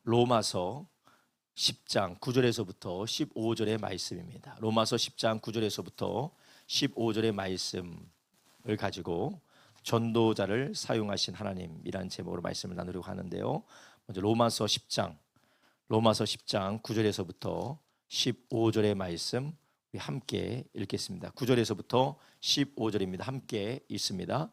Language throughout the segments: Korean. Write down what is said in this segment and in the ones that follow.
로마서 10장 9절에서부터 15절의 말씀입니다. 로마서 10장 9절에서부터 15절의 말씀을 가지고 전도자를 사용하신 하나님이라는 제목으로 말씀을 나누려고 하는데요. 먼저 로마서 10장 9절에서부터 15절의 말씀 우리 함께 읽겠습니다. 9절에서부터 15절입니다. 함께 읽습니다.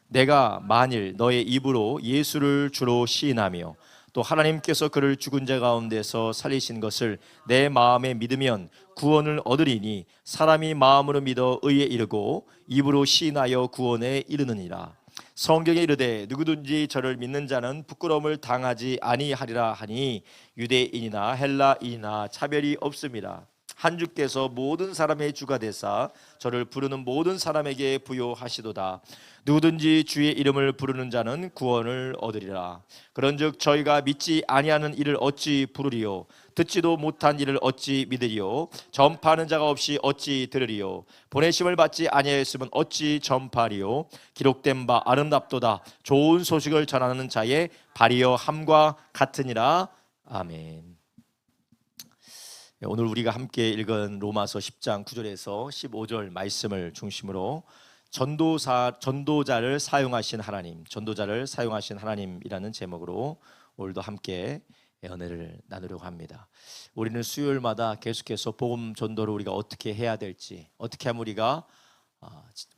내가 만일 너의 입으로 예수를 주로 시인하며 또 하나님께서 그를 죽은 자 가운데서 살리신 것을 내 마음에 믿으면 구원을 얻으리니 사람이 마음으로 믿어 의에 이르고 입으로 시인하여 구원에 이르느니라. 성경에 이르되 누구든지 저를 믿는 자는 부끄러움을 당하지 아니하리라 하니 유대인이나 헬라인이나 차별이 없습니다. 한 주께서 모든 사람의 주가 되사 저를 부르는 모든 사람에게 부요하시도다. 누구든지 주의 이름을 부르는 자는 구원을 얻으리라. 그런즉 저희가 믿지 아니하는 이를 어찌 부르리요? 듣지도 못한 이를 어찌 믿으리요? 전파하는 자가 없이 어찌 들으리요? 보내심을 받지 아니하였으면 어찌 전파하리요? 기록된 바 아름답도다. 좋은 소식을 전하는 자의 발이여 함과 같으니라. 아멘. 오늘 우리가 함께 읽은 로마서 10장 9절에서 15절 말씀을 중심으로 전도자를 사용하신 하나님이라는 제목으로 오늘도 함께 은혜를 나누려고 합니다. 우리는 수요일마다 계속해서 복음 전도를 우리가 어떻게 해야 될지, 어떻게 하면 우리가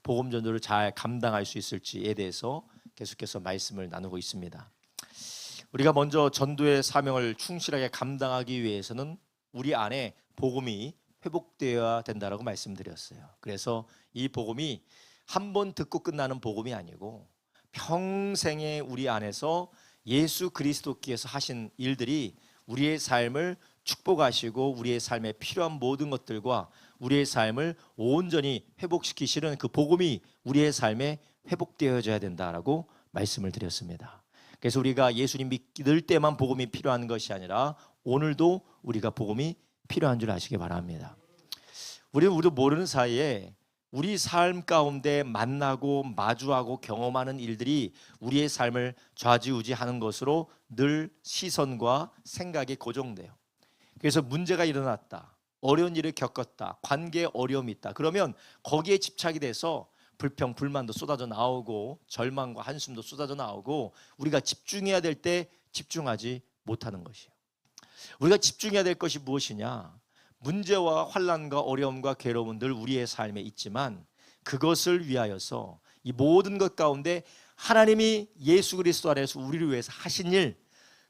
복음 전도를 잘 감당할 수 있을지에 대해서 계속해서 말씀을 나누고 있습니다. 우리가 먼저 전도의 사명을 충실하게 감당하기 위해서는 우리 안에 복음이 회복되어야 된다라고 말씀드렸어요. 그래서 이 복음이 한 번 듣고 끝나는 복음이 아니고 평생에 우리 안에서 예수 그리스도께서 하신 일들이 우리의 삶을 축복하시고 우리의 삶에 필요한 모든 것들과 우리의 삶을 온전히 회복시키시는 그 복음이 우리의 삶에 회복되어져야 된다라고 말씀을 드렸습니다. 그래서 우리가 예수님 믿을 때만 복음이 필요한 것이 아니라 오늘도 우리가 복음이 필요한 줄 아시기 바랍니다. 우리도 모르는 사이에 우리 삶 가운데 만나고 마주하고 경험하는 일들이 우리의 삶을 좌지우지하는 것으로 늘 시선과 생각이 고정돼요. 그래서 문제가 일어났다, 어려운 일을 겪었다, 관계에 어려움이 있다, 그러면 거기에 집착이 돼서 불평, 불만도 쏟아져 나오고 절망과 한숨도 쏟아져 나오고 우리가 집중해야 될 때 집중하지 못하는 것이에요. 우리가 집중해야 될 것이 무엇이냐? 문제와 환난과 어려움과 괴로움은 늘 우리의 삶에 있지만 그것을 위하여서 이 모든 것 가운데 하나님이 예수 그리스도 안에서 우리를 위해서 하신 일,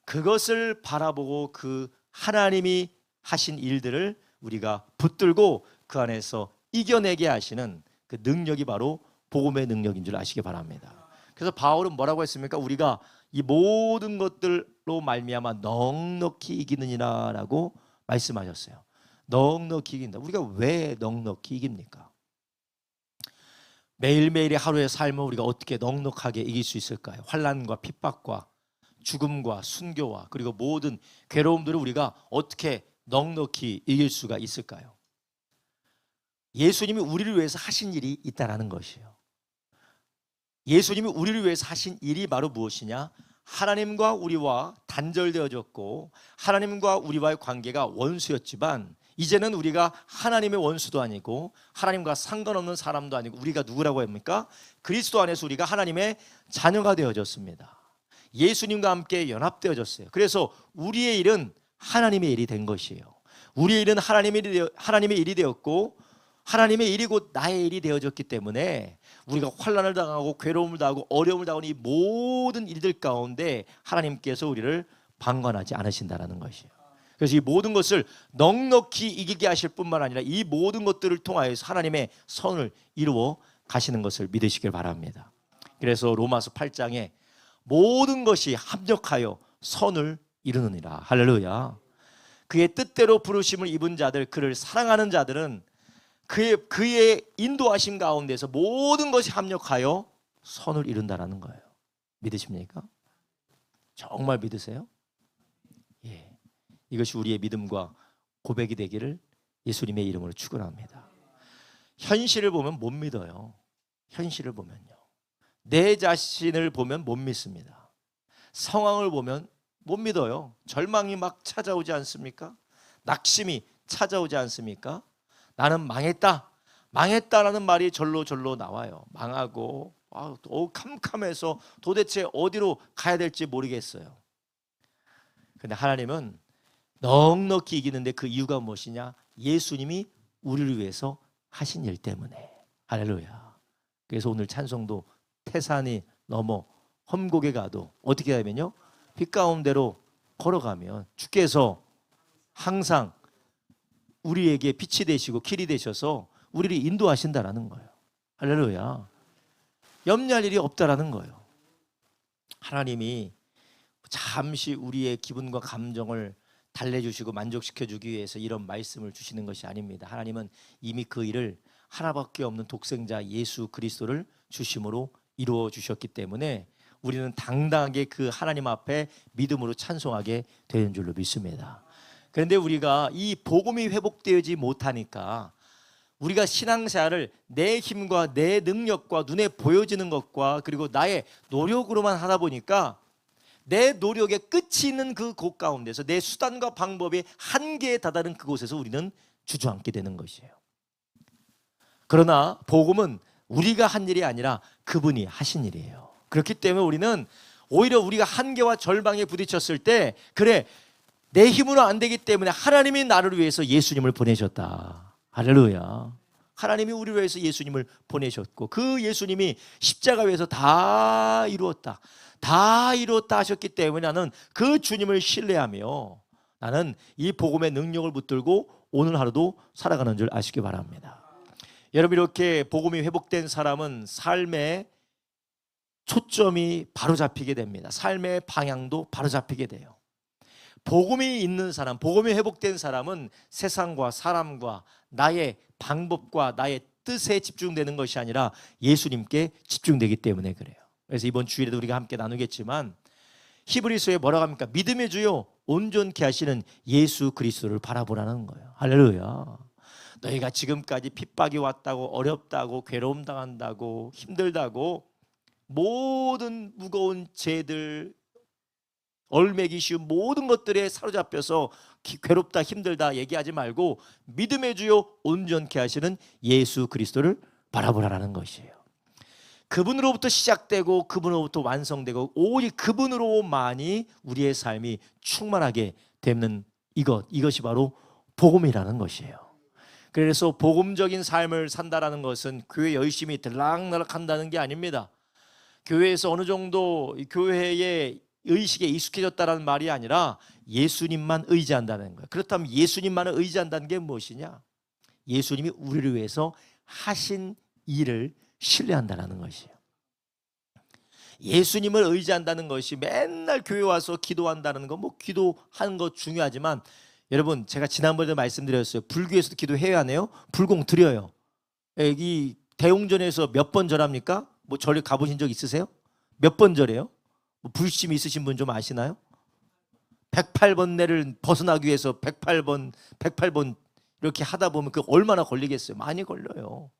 그것을 바라보고 그 하나님이 하신 일들을 우리가 붙들고 그 안에서 이겨내게 하시는 그 능력이 바로 복음의 능력인 줄 아시기 바랍니다. 그래서 바울은 뭐라고 했습니까? 우리가 이 모든 것들로 말미암아 넉넉히 이기느니라라고 말씀하셨어요. 넉넉히 이긴다. 우리가 왜 넉넉히 이깁니까? 매일매일의 하루의 삶을 우리가 어떻게 넉넉하게 이길 수 있을까요? 환난과 핍박과 죽음과 순교와 그리고 모든 괴로움들을 우리가 어떻게 넉넉히 이길 수가 있을까요? 예수님이 우리를 위해서 하신 일이 있다라는 것이에요. 예수님이 우리를 위해서 하신 일이 바로 무엇이냐? 하나님과 우리와 단절되어졌고 하나님과 우리와의 관계가 원수였지만 이제는 우리가 하나님의 원수도 아니고 하나님과 상관없는 사람도 아니고 우리가 누구라고 합니까? 그리스도 안에서 우리가 하나님의 자녀가 되어졌습니다. 예수님과 함께 연합되어졌어요. 그래서 우리의 일은 하나님의 일이 된 것이에요. 우리의 일은 하나님의 일이 되었고 하나님의 일이 곧 나의 일이 되어졌기 때문에 우리가 환난을 당하고 괴로움을 당하고 어려움을 당하는 이 모든 일들 가운데 하나님께서 우리를 방관하지 않으신다는 것이에요. 그래서 이 모든 것을 넉넉히 이기게 하실 뿐만 아니라 이 모든 것들을 통하여서 하나님의 선을 이루어 가시는 것을 믿으시길 바랍니다. 그래서 로마서 8장에 모든 것이 합력하여 선을 이루느니라. 할렐루야. 그의 뜻대로 부르심을 입은 자들, 그를 사랑하는 자들은 그의 인도하심 가운데서 모든 것이 합력하여 선을 이룬다라는 거예요. 믿으십니까? 정말 믿으세요? 예. 이것이 우리의 믿음과 고백이 되기를 예수님의 이름으로 축원합니다. 현실을 보면 못 믿어요. 현실을 보면요. 내 자신을 보면 못 믿습니다. 상황을 보면 못 믿어요. 절망이 막 찾아오지 않습니까? 낙심이 찾아오지 않습니까? 나는 망했다라는 말이 절로 나와요. 망하고 캄캄해서 도대체 어디로 가야 될지 모르겠어요. 근데 하나님은 넉넉히 이기는데 그 이유가 무엇이냐? 예수님이 우리를 위해서 하신 일 때문에. 할렐루야. 그래서 오늘 찬송도 태산이 넘어 험곡에 가도 어떻게 하면요? 빛 가운데로 걸어가면 주께서 항상 우리에게 빛이 되시고 길이 되셔서 우리를 인도하신다라는 거예요. 할렐루야. 염려할 일이 없다라는 거예요. 하나님이 잠시 우리의 기분과 감정을 달래주시고 만족시켜주기 위해서 이런 말씀을 주시는 것이 아닙니다. 하나님은 이미 그 일을 하나밖에 없는 독생자 예수 그리스도를 주심으로 이루어 주셨기 때문에 우리는 당당하게 그 하나님 앞에 믿음으로 찬송하게 되는 줄로 믿습니다. 그런데 우리가 이 복음이 회복되지 못하니까 우리가 신앙생활을 내 힘과 내 능력과 눈에 보여지는 것과 그리고 나의 노력으로만 하다 보니까 내 노력의 끝이 있는 그 곳 가운데서 내 수단과 방법의 한계에 다다른 그곳에서 우리는 주저앉게 되는 것이에요. 그러나 복음은 우리가 한 일이 아니라 그분이 하신 일이에요. 그렇기 때문에 우리는 오히려 우리가 한계와 절망에 부딪혔을 때 그래 내 힘으로 안 되기 때문에 하나님이 나를 위해서 예수님을 보내셨다. 할렐루야. 하나님이 우리를 위해서 예수님을 보내셨고 그 예수님이 십자가 위에서 다 이루었다 하셨기 때문에 나는 그 주님을 신뢰하며 나는 이 복음의 능력을 붙들고 오늘 하루도 살아가는 줄 아시기 바랍니다. 여러분 이렇게 복음이 회복된 사람은 삶의 초점이 바로 잡히게 됩니다. 삶의 방향도 바로 잡히게 돼요. 복음이 있는 사람, 복음이 회복된 사람은 세상과 사람과 나의 방법과 나의 뜻에 집중되는 것이 아니라 예수님께 집중되기 때문에 그래요. 그래서 이번 주일에도 우리가 함께 나누겠지만 히브리서에 뭐라고 합니까? 믿음의 주요 온전케 하시는 예수 그리스도를 바라보라는 거예요. 할렐루야. 너희가 지금까지 핍박이 왔다고 어렵다고 괴로움 당한다고 힘들다고 모든 무거운 죄들 얼매기 쉬운 모든 것들에 사로잡혀서 괴롭다 힘들다 얘기하지 말고 믿음의 주요 온전케 하시는 예수 그리스도를 바라보라는 것이에요. 그분으로부터 시작되고 그분으로부터 완성되고 오직 그분으로만이 우리의 삶이 충만하게 되는 이것이 바로 복음이라는 것이에요. 그래서 복음적인 삶을 산다라는 것은 교회 열심히 들락날락 한다는 게 아닙니다. 교회에서 어느 정도 교회의 의식에 익숙해졌다는 말이 아니라 예수님만 의지한다는 거예요. 그렇다면 예수님만을 의지한다는 게 무엇이냐? 예수님이 우리를 위해서 하신 일을 신뢰한다는 것이에요. 예수님을 의지한다는 것이 맨날 교회 와서 기도한다는 거, 기도하는 거 중요하지만 여러분 제가 지난번에도 말씀드렸어요. 불교에서도 기도해야 하네요. 불공 드려요. 이 대웅전에서 몇 번 절합니까? 절에 가보신 적 있으세요? 몇 번 절해요? 불심 있으신 분 좀 아시나요? 108번 내를 벗어나기 위해서 108번 이렇게 하다 보면 그 얼마나 걸리겠어요? 많이 걸려요.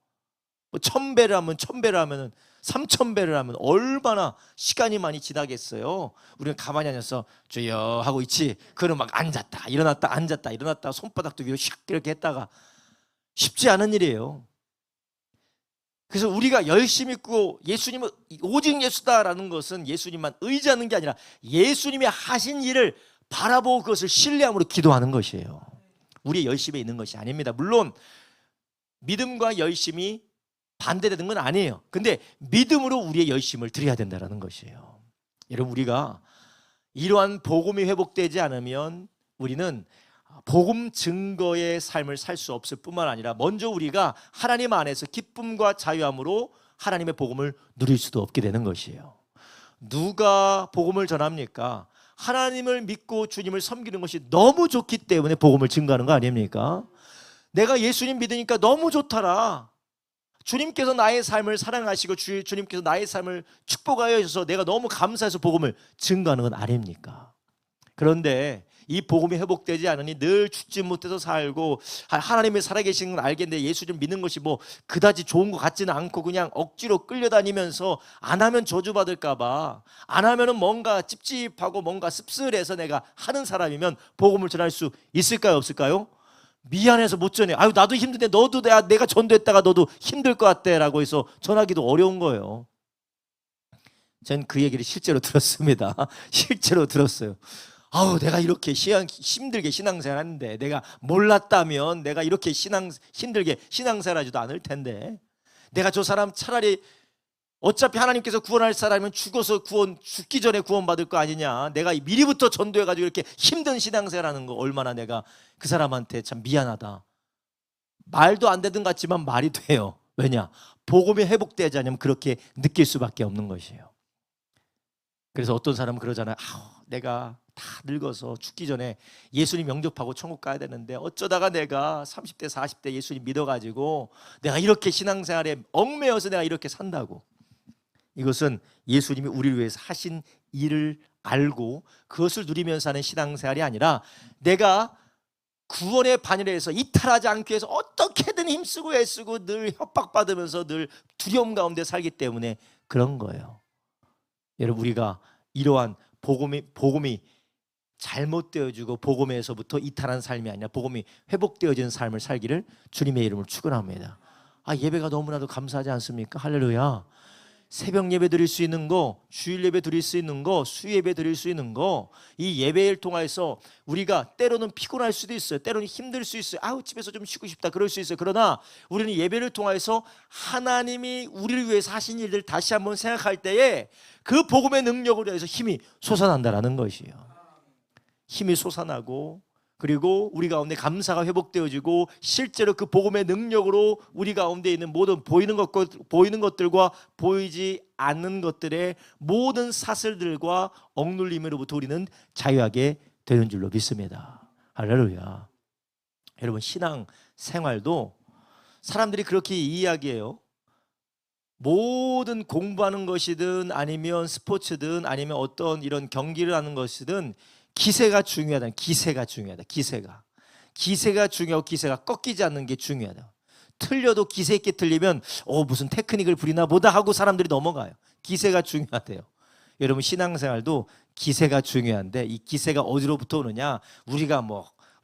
1000배를 하면 1000배를 하면 3000배를 하면 얼마나 시간이 많이 지나겠어요. 우리는 가만히 앉아서 주여 하고 있지. 그럼 막 앉았다 일어났다 앉았다 일어났다 손바닥도 위로 샥 이렇게 했다가 쉽지 않은 일이에요. 그래서 우리가 열심히 믿고 예수님은 오직 예수다라는 것은 예수님만 의지하는 게 아니라 예수님이 하신 일을 바라보고 그것을 신뢰함으로 기도하는 것이에요. 우리의 열심에 있는 것이 아닙니다. 물론 믿음과 열심이 반대되는 건 아니에요. 근데 믿음으로 우리의 열심을 드려야 된다는 것이에요. 여러분 우리가 이러한 복음이 회복되지 않으면 우리는 복음 증거의 삶을 살 수 없을 뿐만 아니라 먼저 우리가 하나님 안에서 기쁨과 자유함으로 하나님의 복음을 누릴 수도 없게 되는 것이에요. 누가 복음을 전합니까? 하나님을 믿고 주님을 섬기는 것이 너무 좋기 때문에 복음을 증거하는 거 아닙니까? 내가 예수님 믿으니까 너무 좋더라. 주님께서 나의 삶을 사랑하시고 주님께서 나의 삶을 축복하여 주셔서 내가 너무 감사해서 복음을 증거하는 건 아닙니까? 그런데 이 복음이 회복되지 않으니 늘 죽지 못해서 살고, 하나님이 살아계신 걸 알겠는데 예수를 믿는 것이 뭐 그다지 좋은 것 같지는 않고 그냥 억지로 끌려다니면서 안 하면 저주받을까 봐, 안 하면은 뭔가 찝찝하고 뭔가 씁쓸해서 내가 하는 사람이면 복음을 전할 수 있을까요, 없을까요? 미안해서 못 전해. 아유, 나도 힘든데 너도 내가 전도했다가 너도 힘들 것 같대 라고 해서 전하기도 어려운 거예요. 전 그 얘기를 실제로 들었습니다. 실제로 들었어요. 아우, 내가 이렇게 힘들게 신앙생활 하는데 내가 몰랐다면 내가 이렇게 힘들게 신앙생활 하지도 않을 텐데, 내가 저 사람 차라리 어차피 하나님께서 구원할 사람이면 죽기 전에 구원받을 거 아니냐, 내가 미리부터 전도해가지고 이렇게 힘든 신앙생활 하는 거 얼마나 내가 그 사람한테 참 미안하다. 말도 안 되든 같지만 말이 돼요. 왜냐? 복음이 회복되지 않으면 그렇게 느낄 수밖에 없는 것이에요. 그래서 어떤 사람은 그러잖아요. 내가 다 늙어서 죽기 전에 예수님 영접하고 천국 가야 되는데 어쩌다가 내가 30대 40대 예수님 믿어가지고 내가 이렇게 신앙생활에 얽매여서 내가 이렇게 산다고. 이것은 예수님이 우리를 위해서 하신 일을 알고 그것을 누리면서 하는 신앙생활이 아니라, 내가 구원의 반열에서 이탈하지 않기 위해서 어떻게든 힘쓰고 애쓰고 늘 협박받으면서 늘 두려움 가운데 살기 때문에 그런 거예요. 여러분, 우리가 이러한 복음이 잘못되어지고 복음에서부터 이탈한 삶이 아니라 복음이 회복되어지는 삶을 살기를 주님의 이름으로 축원합니다. 예배가 너무나도 감사하지 않습니까? 할렐루야. 새벽 예배 드릴 수 있는 거, 주일 예배 드릴 수 있는 거, 수요 예배 드릴 수 있는 거, 이 예배를 통해서 우리가 때로는 피곤할 수도 있어요. 때로는 힘들 수 있어요. 집에서 좀 쉬고 싶다 그럴 수 있어요. 그러나 우리는 예배를 통해서 하나님이 우리를 위해서 하신 일들 다시 한번 생각할 때에 그 복음의 능력으로 해서 힘이 솟아난다라는 것이에요. 힘이 솟아나고, 그리고 우리 가운데 감사가 회복되어지고, 실제로 그 복음의 능력으로 우리 가운데 있는 모든 보이는 것들과 보이지 않는 것들의 모든 사슬들과 억눌림으로부터 우리는 자유하게 되는 줄로 믿습니다. 할렐루야. 여러분, 신앙 생활도 사람들이 그렇게 이야기해요. 모든 공부하는 것이든 아니면 스포츠든 아니면 어떤 이런 경기를 하는 것이든 기세가 중요하다. 기세가 중요하다. 기세가 중요하고 기세가 꺾이지 않는 게 중요하다. 틀려도 기세 있게 틀리면 무슨 테크닉을 부리나 보다 하고 사람들이 넘어가요. 기세가 중요하대요. 여러분, 신앙생활도 기세가 중요한데, 이 기세가 어디로부터 오느냐? 우리가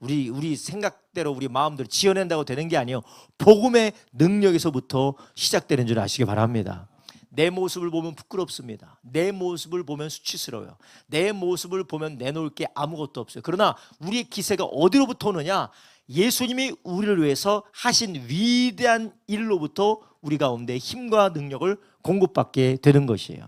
우리 생각대로 우리 마음대로 지어낸다고 되는 게 아니에요. 복음의 능력에서부터 시작되는 줄 아시기 바랍니다. 내 모습을 보면 부끄럽습니다. 내 모습을 보면 수치스러워요. 내 모습을 보면 내놓을 게 아무것도 없어요. 그러나 우리의 기세가 어디로부터 오느냐? 예수님이 우리를 위해서 하신 위대한 일로부터 우리 가운데 힘과 능력을 공급받게 되는 것이에요.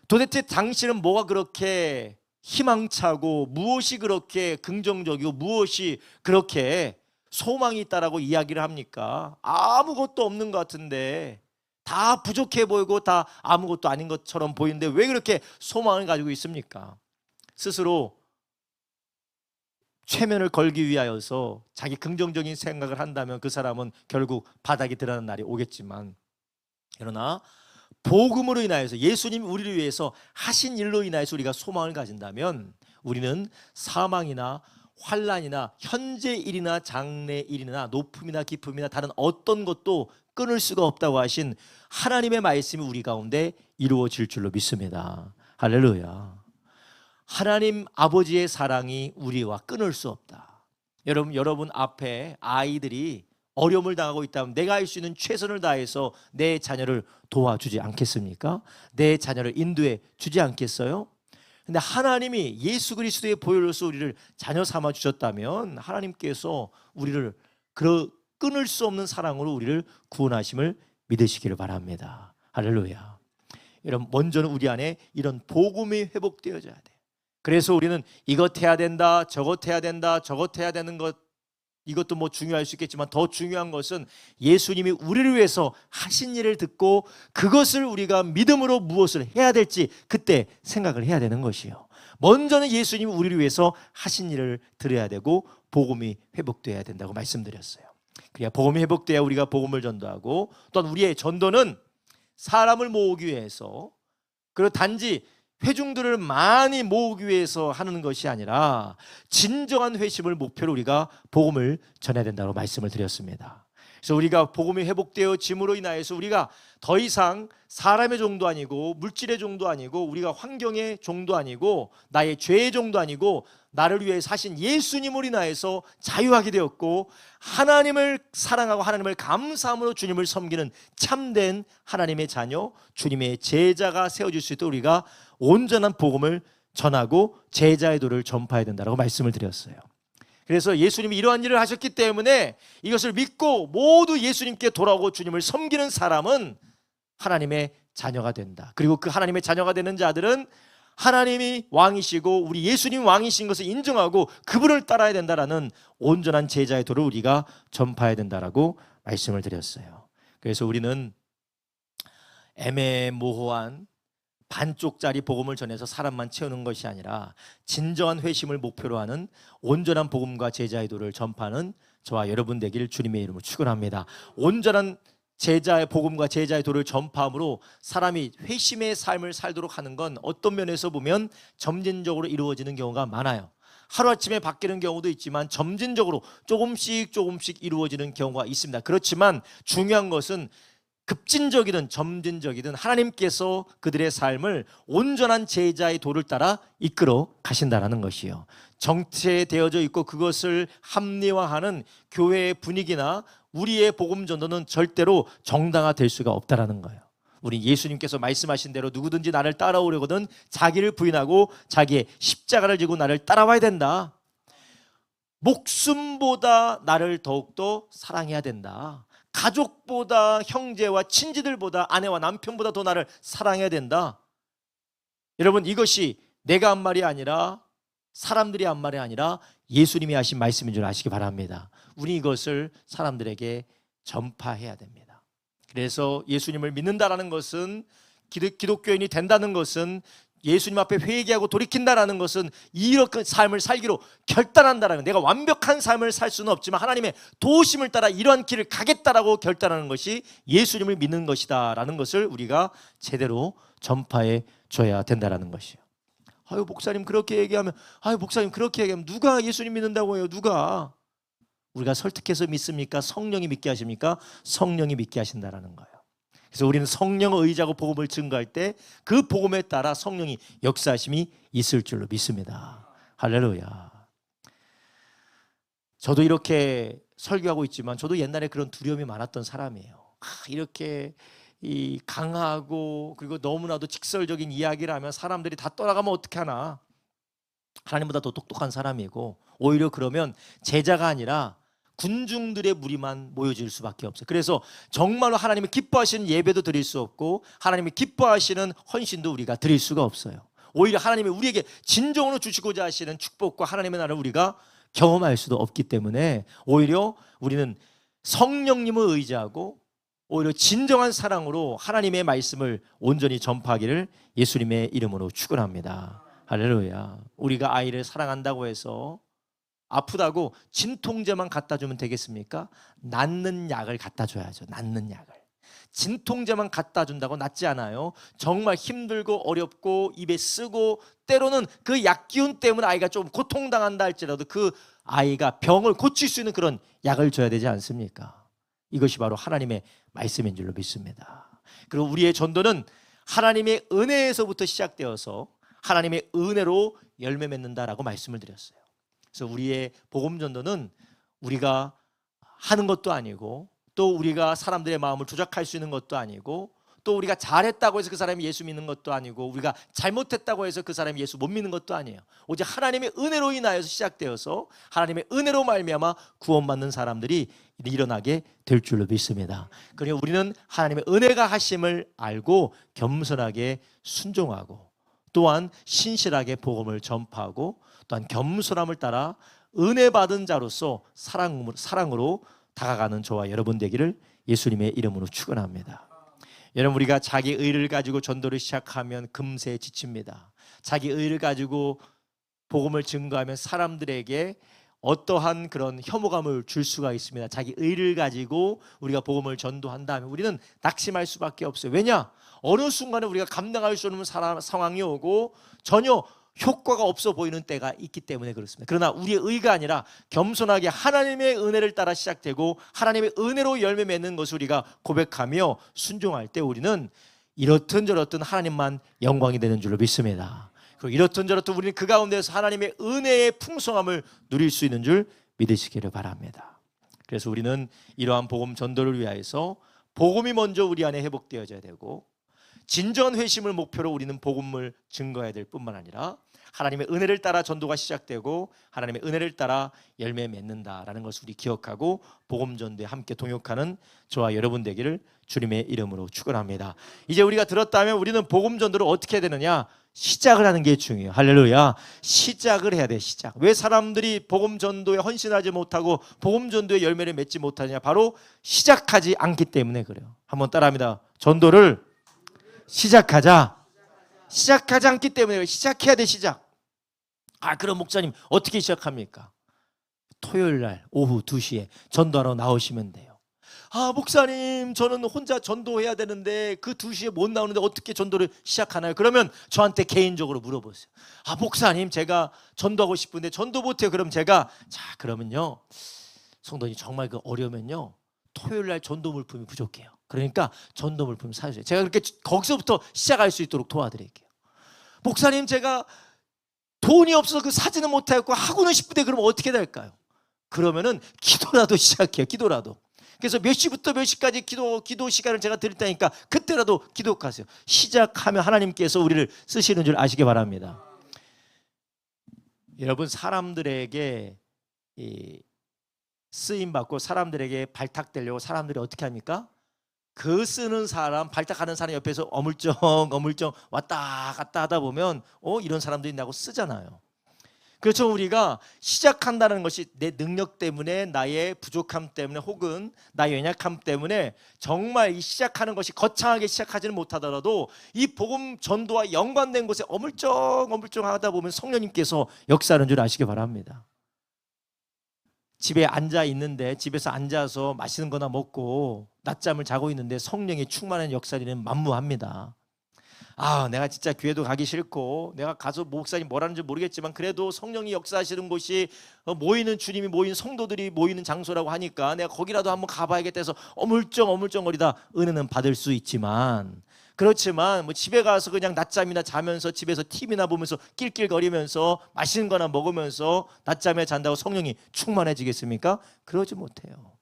도대체 당신은 뭐가 그렇게 희망차고, 무엇이 그렇게 긍정적이고, 무엇이 그렇게 소망이 있다라고 이야기를 합니까? 아무것도 없는 것 같은데, 다 부족해 보이고 다 아무것도 아닌 것처럼 보이는데 왜 그렇게 소망을 가지고 있습니까? 스스로 최면을 걸기 위하여서 자기 긍정적인 생각을 한다면 그 사람은 결국 바닥에 드러나는 날이 오겠지만, 그러나 복음으로 인하여서 예수님이 우리를 위해서 하신 일로 인하여서 우리가 소망을 가진다면, 우리는 사망이나 환난이나 현재 일이나 장래 일이나 높음이나 깊음이나 다른 어떤 것도 끊을 수가 없다고 하신 하나님의 말씀이 우리 가운데 이루어질 줄로 믿습니다. 할렐루야. 하나님 아버지의 사랑이 우리와 끊을 수 없다. 여러분 앞에 아이들이 어려움을 당하고 있다면 내가 할 수 있는 최선을 다해서 내 자녀를 도와주지 않겠습니까? 내 자녀를 인도해 주지 않겠어요? 근데 하나님이 예수 그리스도의 보혈로서 우리를 자녀 삼아 주셨다면 하나님께서 우리를 끊을 수 없는 사랑으로 우리를 구원하심을 믿으시기를 바랍니다. 할렐루야. 여러분, 먼저는 우리 안에 이런 복음이 회복되어져야 돼. 그래서 우리는 이것 해야 된다, 저것 해야 된다, 저것 해야 되는 것, 이것도 뭐 중요할 수 있겠지만 더 중요한 것은 예수님이 우리를 위해서 하신 일을 듣고 그것을 우리가 믿음으로 무엇을 해야 될지 그때 생각을 해야 되는 것이요. 먼저는 예수님이 우리를 위해서 하신 일을 들어야 되고 복음이 회복되어야 된다고 말씀드렸어요. 그래야 복음이 회복돼야 우리가 복음을 전도하고, 또한 우리의 전도는 사람을 모으기 위해서, 그리고 단지 회중들을 많이 모으기 위해서 하는 것이 아니라 진정한 회심을 목표로 우리가 복음을 전해야 된다고 말씀을 드렸습니다. 그래서 우리가 복음이 회복되어짐으로 인하여서 우리가 더 이상 사람의 종도 아니고 물질의 종도 아니고 우리가 환경의 종도 아니고 나의 죄의 종도 아니고 나를 위해 사신 예수님을 인하여서 자유하게 되었고 하나님을 사랑하고 하나님을 감사함으로 주님을 섬기는 참된 하나님의 자녀, 주님의 제자가 세워질 수 있도록 우리가 온전한 복음을 전하고 제자의 도를 전파해야 된다고 말씀을 드렸어요. 그래서 예수님이 이러한 일을 하셨기 때문에 이것을 믿고 모두 예수님께 돌아오고 주님을 섬기는 사람은 하나님의 자녀가 된다. 그리고 그 하나님의 자녀가 되는 자들은 하나님이 왕이시고 우리 예수님이 왕이신 것을 인정하고 그분을 따라야 된다라는 온전한 제자의 도를 우리가 전파해야 된다라고 말씀을 드렸어요. 그래서 우리는 애매모호한 반쪽짜리 복음을 전해서 사람만 채우는 것이 아니라 진정한 회심을 목표로 하는 온전한 복음과 제자의 도를 전파하는 저와 여러분 되길 주님의 이름으로 축원합니다. 온전한 제자의 복음과 제자의 도를 전파함으로 사람이 회심의 삶을 살도록 하는 건 어떤 면에서 보면 점진적으로 이루어지는 경우가 많아요. 하루아침에 바뀌는 경우도 있지만 점진적으로 조금씩 이루어지는 경우가 있습니다. 그렇지만 중요한 것은 급진적이든 점진적이든 하나님께서 그들의 삶을 온전한 제자의 도를 따라 이끌어 가신다는 것이요. 정체되어져 있고 그것을 합리화하는 교회의 분위기나 우리의 복음 전도는 절대로 정당화될 수가 없다라는 거예요. 우리 예수님께서 말씀하신 대로 누구든지 나를 따라오려거든 자기를 부인하고 자기의 십자가를 지고 나를 따라와야 된다. 목숨보다 나를 더욱더 사랑해야 된다. 가족보다 형제와 친지들보다 아내와 남편보다 더 나를 사랑해야 된다. 여러분 이것이 내가 한 말이 아니라 사람들이 한 말이 아니라 예수님이 하신 말씀인 줄 아시기 바랍니다. 우리 이것을 사람들에게 전파해야 됩니다. 그래서 예수님을 믿는다라는 것은 기독교인이 된다는 것은 예수님 앞에 회개하고 돌이킨다라는 것은 이렇게 삶을 살기로 결단한다라는, 내가 완벽한 삶을 살 수는 없지만 하나님의 도우심을 따라 이러한 길을 가겠다라고 결단하는 것이 예수님을 믿는 것이다라는 것을 우리가 제대로 전파해 줘야 된다라는 것이에요. 아유 목사님 그렇게 얘기하면, 아유 목사님 그렇게 얘기하면 누가 예수님 믿는다고 해요? 누가? 우리가 설득해서 믿습니까? 성령이 믿게 하십니까? 성령이 믿게 하신다라는 거예요. 그래서 우리는 성령을 의지하고 복음을 증거할 때 그 복음에 따라 성령이 역사하심이 있을 줄로 믿습니다. 할렐루야. 저도 이렇게 설교하고 있지만 저도 옛날에 그런 두려움이 많았던 사람이에요. 이렇게 강하고 그리고 너무나도 직설적인 이야기를 하면 사람들이 다 떠나가면 어떻게 하나. 하나님보다 더 똑똑한 사람이고 오히려 그러면 제자가 아니라 군중들의 무리만 모여질 수밖에 없어요. 그래서 정말로 하나님이 기뻐하시는 예배도 드릴 수 없고 하나님이 기뻐하시는 헌신도 우리가 드릴 수가 없어요. 오히려 하나님이 우리에게 진정으로 주시고자 하시는 축복과 하나님의 나라를 우리가 경험할 수도 없기 때문에 오히려 우리는 성령님을 의지하고 오히려 진정한 사랑으로 하나님의 말씀을 온전히 전파하기를 예수님의 이름으로 축원합니다. 할렐루야. 우리가 아이를 사랑한다고 해서 아프다고 진통제만 갖다 주면 되겠습니까? 낫는 약을 갖다 줘야죠. 낫는 약을. 진통제만 갖다 준다고 낫지 않아요. 정말 힘들고 어렵고 입에 쓰고 때로는 그 약기운 때문에 아이가 좀 고통당한다 할지라도 그 아이가 병을 고칠 수 있는 그런 약을 줘야 되지 않습니까? 이것이 바로 하나님의 말씀인 줄로 믿습니다. 그리고 우리의 전도는 하나님의 은혜에서부터 시작되어서 하나님의 은혜로 열매 맺는다라고 말씀을 드렸어요. 그래서 우리의 복음 전도는 우리가 하는 것도 아니고 또 우리가 사람들의 마음을 조작할 수 있는 것도 아니고 또 우리가 잘했다고 해서 그 사람이 예수 믿는 것도 아니고 우리가 잘못했다고 해서 그 사람이 예수 못 믿는 것도 아니에요. 오직 하나님의 은혜로 인하여서 시작되어서 하나님의 은혜로 말미암아 구원받는 사람들이 일어나게 될 줄로 믿습니다. 그러니 우리는 하나님의 은혜가 하심을 알고 겸손하게 순종하고 또한 신실하게 복음을 전파하고 또한 겸손함을 따라 은혜 받은 자로서 사랑으로 다가가는 저와 여러분 되기를 예수님의 이름으로 축원합니다. 여러분 우리가 자기 의를 가지고 전도를 시작하면 금세 지칩니다. 자기 의를 가지고 복음을 증거하면 사람들에게 어떠한 그런 혐오감을 줄 수가 있습니다. 자기 의를 가지고 우리가 복음을 전도한다면 우리는 낙심할 수밖에 없어요. 왜냐? 어느 순간에 우리가 감당할 수 없는 상황이 오고 전혀 효과가 없어 보이는 때가 있기 때문에 그렇습니다. 그러나 우리의 의가 아니라 겸손하게 하나님의 은혜를 따라 시작되고 하나님의 은혜로 열매 맺는 것을 우리가 고백하며 순종할 때 우리는 이렇든 저렇든 하나님만 영광이 되는 줄로 믿습니다. 그리고 이렇든 저렇든 우리는 그 가운데서 하나님의 은혜의 풍성함을 누릴 수 있는 줄 믿으시기를 바랍니다. 그래서 우리는 이러한 복음 전도를 위하여서 복음이 먼저 우리 안에 회복되어져야 되고 진정한 회심을 목표로 우리는 복음을 증거해야 될 뿐만 아니라 하나님의 은혜를 따라 전도가 시작되고 하나님의 은혜를 따라 열매 맺는다라는 것을 우리 기억하고 복음 전도에 함께 동역하는 저와 여러분 되기를 주님의 이름으로 축원합니다. 이제 우리가 들었다면 우리는 복음 전도를 어떻게 해야 되느냐? 시작을 하는 게 중요해요. 할렐루야. 시작을 해야 돼. 시작. 왜 사람들이 복음 전도에 헌신하지 못하고 복음 전도에 열매를 맺지 못하느냐? 바로 시작하지 않기 때문에 그래요. 한번 따라합니다. 전도를 시작하자. 시작하지 않기 때문에 시작해야 돼. 시작. 그럼 목사님 어떻게 시작합니까? 토요일 날 오후 2시에 전도하러 나오시면 돼요. 목사님 저는 혼자 전도해야 되는데 그 2시에 못 나오는데 어떻게 전도를 시작하나요? 그러면 저한테 개인적으로 물어보세요. 목사님 제가 전도하고 싶은데 전도 못해요. 그럼 제가 그러면요 성도님 정말 어려우면요 토요일 날 전도 물품이 부족해요. 그러니까 전도 물품 사주세요. 제가 그렇게 거기서부터 시작할 수 있도록 도와드릴게요. 목사님 제가 돈이 없어서 그 사지는 못하겠고 하고는 싶은데 그럼 어떻게 될까요? 그러면은 기도라도 시작해요. 기도라도. 그래서 몇 시부터 몇 시까지 기도 시간을 제가 드릴 테니까 그때라도 기도하세요. 시작하면 하나님께서 우리를 쓰시는 줄 아시기 바랍니다. 여러분 사람들에게 쓰임 받고 사람들에게 발탁되려고 사람들이 어떻게 합니까? 그 쓰는 사람, 발탁하는 사람 옆에서 어물쩡 왔다 갔다 하다 보면 이런 사람도 있나고 쓰잖아요. 그렇죠. 우리가 시작한다는 것이 내 능력 때문에 나의 부족함 때문에 혹은 나의 연약함 때문에 정말 이 시작하는 것이 거창하게 시작하지는 못하더라도 이 복음 전도와 연관된 곳에 어물쩡 하다 보면 성령님께서 역사하는 줄 아시기 바랍니다. 집에 앉아 있는데 집에서 앉아서 맛있는 거나 먹고 낮잠을 자고 있는데 성령이 충만한 역사는 만무합니다. 내가 진짜 교회도 가기 싫고 내가 가서 목사님 뭐라는지 모르겠지만 그래도 성령이 역사하시는 곳이 모이는 주님이 모인 성도들이 모이는 장소라고 하니까 내가 거기라도 한번 가봐야겠다 해서 어물쩡거리다 은혜는 받을 수 있지만 그렇지만 집에 가서 그냥 낮잠이나 자면서 집에서 TV나 보면서 낄낄거리면서 맛있는 거나 먹으면서 낮잠에 잔다고 성령이 충만해지겠습니까? 그러지 못해요.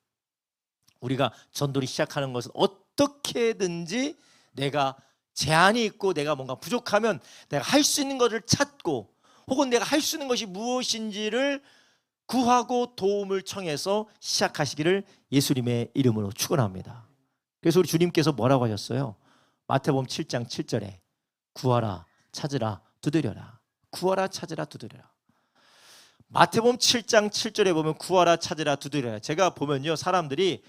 우리가 전도를 시작하는 것은 어떻게든지 내가 제한이 있고 내가 뭔가 부족하면 내가 할 수 있는 것을 찾고 혹은 내가 할 수 있는 것이 무엇인지를 구하고 도움을 청해서 시작하시기를 예수님의 이름으로 축원합니다. 그래서 우리 주님께서 뭐라고 하셨어요? 마태복음 7장 7절에 구하라 찾으라 두드려라. 구하라 찾으라 두드려라. 마태복음 7장 7절에 보면 구하라 찾으라 두드려라. 제가 보면요 사람들이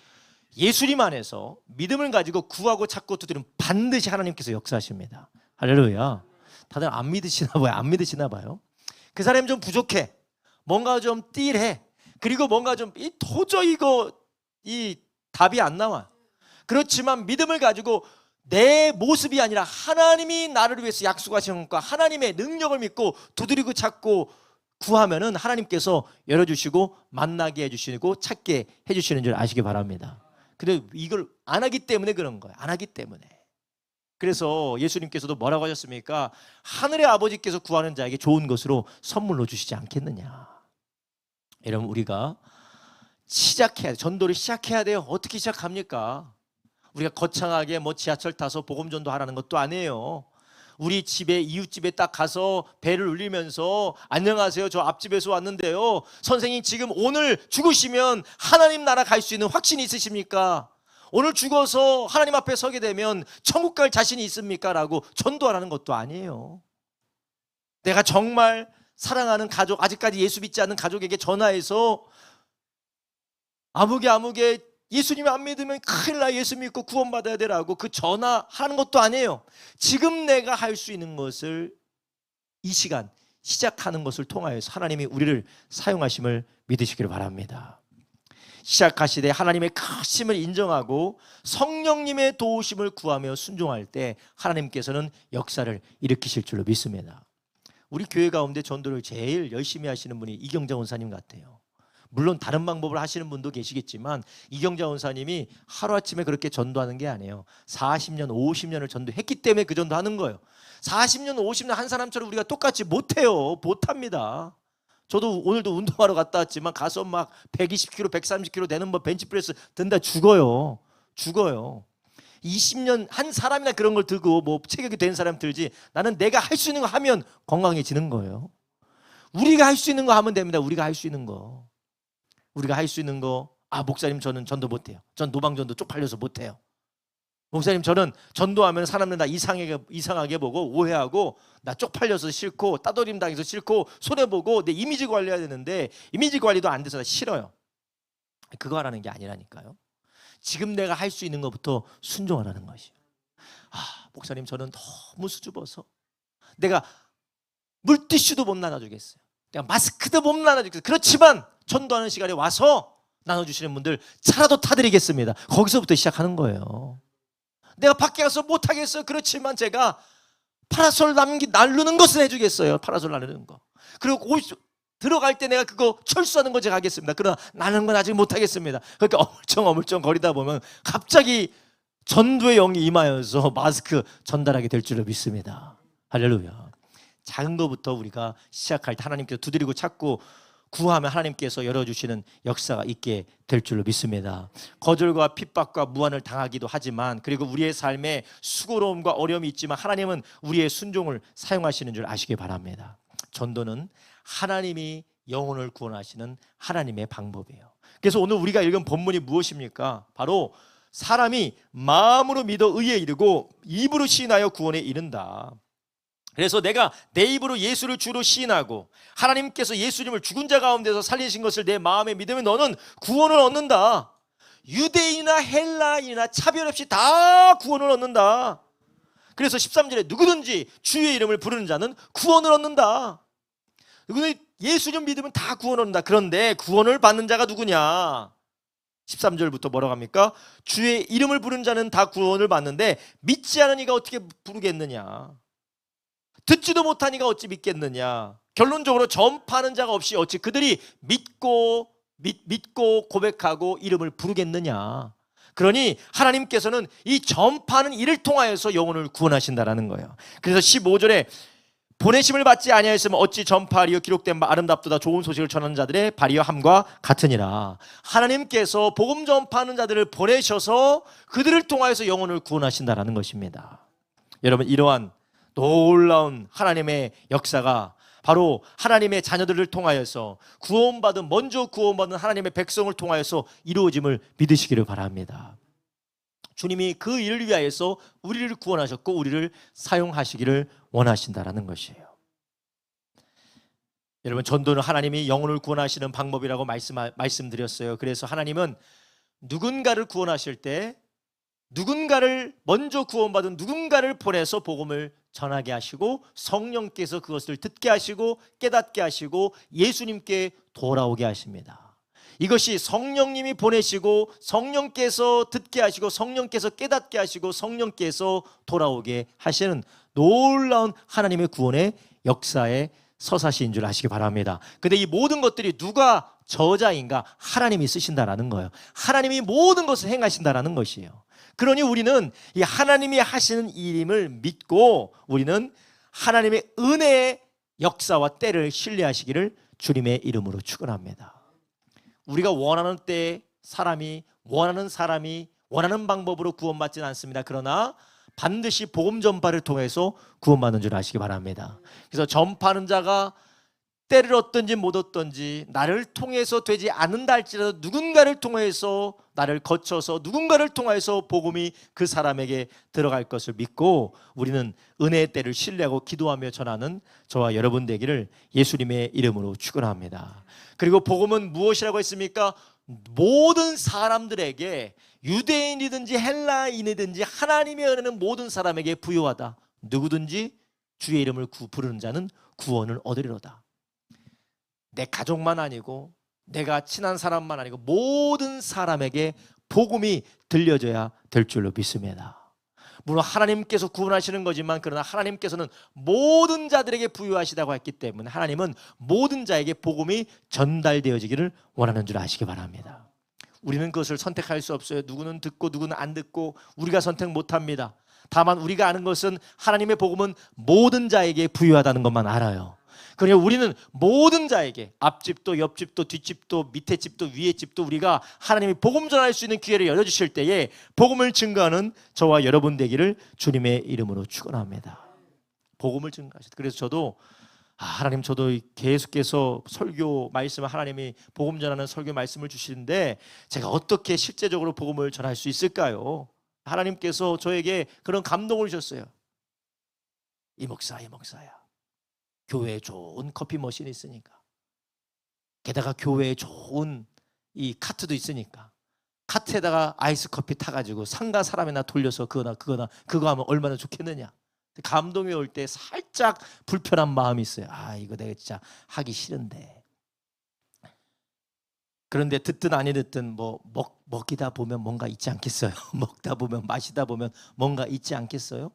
예수님 안에서 믿음을 가지고 구하고 찾고 두드리면 반드시 하나님께서 역사하십니다. 할렐루야. 다들 안 믿으시나 봐요. 안 믿으시나 봐요. 그 사람이 좀 부족해. 뭔가 좀 띠해. 그리고 뭔가 좀 도저히 이 답이 안 나와. 그렇지만 믿음을 가지고 내 모습이 아니라 하나님이 나를 위해서 약속하신 것과 하나님의 능력을 믿고 두드리고 찾고 구하면은 하나님께서 열어주시고 만나게 해주시고 찾게 해주시는 줄 아시기 바랍니다. 근데 이걸 안 하기 때문에 그런 거예요. 안 하기 때문에. 그래서 예수님께서도 뭐라고 하셨습니까? 하늘의 아버지께서 구하는 자에게 좋은 것으로 선물로 주시지 않겠느냐. 여러분 우리가 시작해야 돼요. 전도를 시작해야 돼요. 어떻게 시작합니까? 우리가 거창하게 지하철 타서 복음 전도하라는 것도 아니에요. 우리 집에 이웃집에 딱 가서 배를 울리면서 안녕하세요 저 앞집에서 왔는데요 선생님 지금 오늘 죽으시면 하나님 나라 갈 수 있는 확신이 있으십니까? 오늘 죽어서 하나님 앞에 서게 되면 천국 갈 자신이 있습니까? 라고 전도하라는 것도 아니에요. 내가 정말 사랑하는 가족 아직까지 예수 믿지 않는 가족에게 전화해서 아무개 예수님 안 믿으면 큰일 나 예수 믿고 구원받아야 되라고 그 전화하는 것도 아니에요. 지금 내가 할 수 있는 것을 이 시간 시작하는 것을 통하여서 하나님이 우리를 사용하심을 믿으시기를 바랍니다. 시작하시되 하나님의 크심을 인정하고 성령님의 도우심을 구하며 순종할 때 하나님께서는 역사를 일으키실 줄로 믿습니다. 우리 교회 가운데 전도를 제일 열심히 하시는 분이 이경자 원사님 같아요. 물론 다른 방법을 하시는 분도 계시겠지만 이경자 원사님이 하루아침에 그렇게 전도하는 게 아니에요. 40년, 50년을 전도했기 때문에 그 전도하는 거예요. 40년, 50년 한 사람처럼 우리가 똑같이 못해요. 못합니다. 저도 오늘도 운동하러 갔다 왔지만 가서 막 120kg, 130kg 되는 뭐 벤치프레스 든다 죽어요. 20년 한 사람이나 그런 걸 들고 뭐 체격이 된 사람 들지, 나는 내가 할 수 있는 거 하면 건강해지는 거예요. 우리가 할 수 있는 거 하면 됩니다. 우리가 할 수 있는 거. 목사님 저는 전도 못해요. 전 노방전도 쪽팔려서 못해요. 목사님 저는 전도하면 사람들 나 이상하게 보고 오해하고 나 쪽팔려서 싫고 따돌림 당해서 싫고 손해보고 내 이미지 관리해야 되는데 이미지 관리도 안 돼서 나 싫어요. 그거 하라는 게 아니라니까요. 지금 내가 할 수 있는 것부터 순종하라는 것이에요. 목사님 저는 너무 수줍어서 내가 물티슈도 못 나눠주겠어요. 내가 마스크도 못 나눠주겠어요. 그렇지만 전도하는 시간에 와서 나눠주시는 분들 차라도 타드리겠습니다. 거기서부터 시작하는 거예요. 내가 밖에 가서 못하겠어요. 그렇지만 제가 파라솔 나르는 것은 해주겠어요. 파라솔 나르는 거. 그리고 들어갈 때 내가 그거 철수하는 거 제가 하겠습니다. 그러나 나는 건 아직 못하겠습니다. 그러니까 어물쩡 거리다 보면 갑자기 전도의 영이 임하여서 마스크 전달하게 될 줄로 믿습니다. 할렐루야. 작은 것부터 우리가 시작할 때 하나님께서 두드리고 찾고 구하면 하나님께서 열어주시는 역사가 있게 될 줄로 믿습니다. 거절과 핍박과 무한을 당하기도 하지만, 그리고 우리의 삶에 수고로움과 어려움이 있지만 하나님은 우리의 순종을 사용하시는 줄 아시기 바랍니다. 전도는 하나님이 영혼을 구원하시는 하나님의 방법이에요. 그래서 오늘 우리가 읽은 본문이 무엇입니까? 바로 사람이 마음으로 믿어 의에 이르고 입으로 시인하여 구원에 이른다. 그래서 내가 내 입으로 예수를 주로 시인하고 하나님께서 예수님을 죽은 자 가운데서 살리신 것을 내 마음에 믿으면 너는 구원을 얻는다. 유대인이나 헬라인이나 차별 없이 다 구원을 얻는다. 그래서 13절에 누구든지 주의 이름을 부르는 자는 구원을 얻는다. 예수님 믿으면 다 구원을 얻는다. 그런데 구원을 받는 자가 누구냐? 13절부터 뭐라고 합니까? 주의 이름을 부르는 자는 다 구원을 받는데 믿지 않은 이가 어떻게 부르겠느냐? 듣지도 못한 이가 어찌 믿겠느냐? 결론적으로 전파하는 자가 없이 어찌 그들이 믿고 고백하고 이름을 부르겠느냐? 그러니 하나님께서는 이 전파하는 이를 통하여서 영혼을 구원하신다라는 거예요. 그래서 15절에 보내심을 받지 아니하였으면 어찌 전파하리요? 기록된 바 아름답도다 좋은 소식을 전하는 자들의 발이여 함과 같으니라. 하나님께서 복음 전파하는 자들을 보내셔서 그들을 통하여서 영혼을 구원하신다라는 것입니다. 여러분, 이러한 놀라운 하나님의 역사가 바로 하나님의 자녀들을 통하여서 먼저 구원받은 하나님의 백성을 통하여서 이루어짐을 믿으시기를 바랍니다. 주님이 그 일을 위하여서 우리를 구원하셨고 우리를 사용하시기를 원하신다라는 것이에요. 여러분, 전도는 하나님이 영혼을 구원하시는 방법이라고 말씀드렸어요. 그래서 하나님은 누군가를 구원하실 때 누군가를 먼저 구원받은 누군가를 보내서 복음을 전하게 하시고 성령께서 그것을 듣게 하시고 깨닫게 하시고 예수님께 돌아오게 하십니다. 이것이 성령님이 보내시고 성령께서 듣게 하시고 성령께서 깨닫게 하시고 성령께서 돌아오게 하시는 놀라운 하나님의 구원의 역사의 서사시인 줄 아시기 바랍니다. 근데 이 모든 것들이 누가 저자인가? 하나님이 쓰신다라는 거예요. 하나님이 모든 것을 행하신다라는 것이에요. 그러니 우리는 이 하나님이 하시는 일임을 믿고 우리는 하나님의 은혜의 역사와 때를 신뢰하시기를 주님의 이름으로 축원합니다. 우리가 원하는 때에 원하는 사람이 원하는 방법으로 구원받지는 않습니다. 그러나 반드시 복음 전파를 통해서 구원받는 줄 아시기 바랍니다. 그래서 전파하는 자가 때를 얻든지 못 얻든지 나를 통해서 되지 않는다 할지라도 누군가를 통해서 나를 거쳐서 누군가를 통해서 복음이 그 사람에게 들어갈 것을 믿고 우리는 은혜의 때를 신뢰하고 기도하며 전하는 저와 여러분 되기를 예수님의 이름으로 축원합니다. 그리고 복음은 무엇이라고 했습니까? 모든 사람들에게 유대인이든지 헬라인이든지 하나님의 은혜는 모든 사람에게 부여하다. 누구든지 주의 이름을 부르는 자는 구원을 얻으리로다. 내 가족만 아니고 내가 친한 사람만 아니고 모든 사람에게 복음이 들려져야 될 줄로 믿습니다. 물론 하나님께서 구원하시는 거지만 그러나 하나님께서는 모든 자들에게 부유하시다고 했기 때문에 하나님은 모든 자에게 복음이 전달되어지기를 원하는 줄 아시기 바랍니다. 우리는 그것을 선택할 수 없어요. 누구는 듣고 누구는 안 듣고 우리가 선택 못합니다. 다만 우리가 아는 것은 하나님의 복음은 모든 자에게 부유하다는 것만 알아요. 그러니 우리는 모든 자에게 앞집도 옆집도 뒷집도 밑에 집도 위에 집도 우리가 하나님이 복음 전할 수 있는 기회를 열어주실 때에 복음을 증거하는 저와 여러분 되기를 주님의 이름으로 축원합니다. 복음을 증거하셨다. 그래서 저도 하나님 저도 계속해서 설교 말씀을 하나님이 복음 전하는 설교 말씀을 주시는데 제가 어떻게 실제적으로 복음을 전할 수 있을까요? 하나님께서 저에게 그런 감동을 주셨어요. 이 목사야. 교회에 좋은 커피 머신이 있으니까 게다가 교회에 좋은 이 카트도 있으니까 카트에다가 아이스 커피 타가지고 상가 사람이나 돌려서 그거 하면 얼마나 좋겠느냐. 감동이 올 때 살짝 불편한 마음이 있어요. 이거 내가 진짜 하기 싫은데. 그런데 듣든 아니 듣든 먹이다 보면 뭔가 있지 않겠어요? 먹다 보면 마시다 보면 뭔가 있지 않겠어요?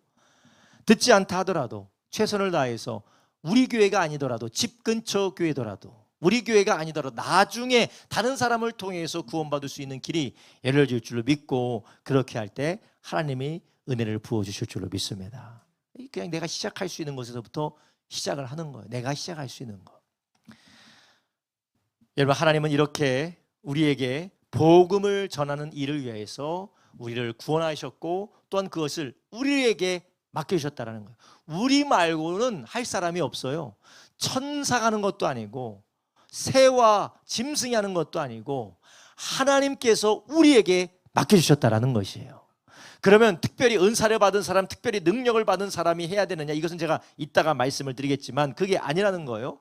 듣지 않다 하더라도 최선을 다해서 우리 교회가 아니더라도 집 근처 교회더라도 우리 교회가 아니더라도 나중에 다른 사람을 통해서 구원받을 수 있는 길이 열려질 줄로 믿고 그렇게 할 때 하나님이 은혜를 부어주실 줄로 믿습니다. 그냥 내가 시작할 수 있는 것에서부터 시작을 하는 거예요. 내가 시작할 수 있는 거. 여러분 하나님은 이렇게 우리에게 복음을 전하는 일을 위해서 우리를 구원하셨고 또한 그것을 우리에게 맡겨주셨다는 거예요. 우리 말고는 할 사람이 없어요. 천사가 하는 것도 아니고 새와 짐승이 하는 것도 아니고 하나님께서 우리에게 맡겨주셨다는 것이에요. 그러면 특별히 은사를 받은 사람, 특별히 능력을 받은 사람이 해야 되느냐? 이것은 제가 이따가 말씀을 드리겠지만 그게 아니라는 거예요.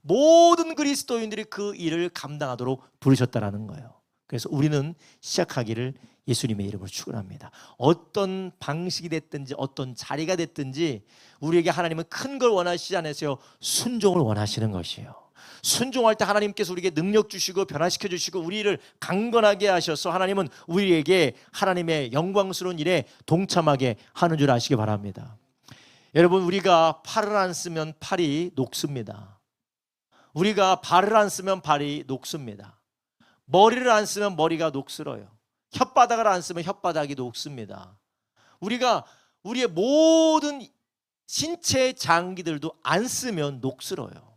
모든 그리스도인들이 그 일을 감당하도록 부르셨다는 거예요. 그래서 우리는 시작하기를 예수님의 이름으로 축원합니다. 어떤 방식이 됐든지 어떤 자리가 됐든지 우리에게 하나님은 큰 걸 원하시지 않으세요. 순종을 원하시는 것이에요. 순종할 때 하나님께서 우리에게 능력 주시고 변화시켜 주시고 우리를 강건하게 하셔서 하나님은 우리에게 하나님의 영광스러운 일에 동참하게 하는 줄 아시기 바랍니다. 여러분 우리가 팔을 안 쓰면 팔이 녹습니다. 우리가 발을 안 쓰면 발이 녹습니다. 머리를 안 쓰면 머리가 녹슬어요. 혓바닥을 안 쓰면 혓바닥이 녹습니다. 우리가 우리의 모든 신체 장기들도 안 쓰면 녹슬어요.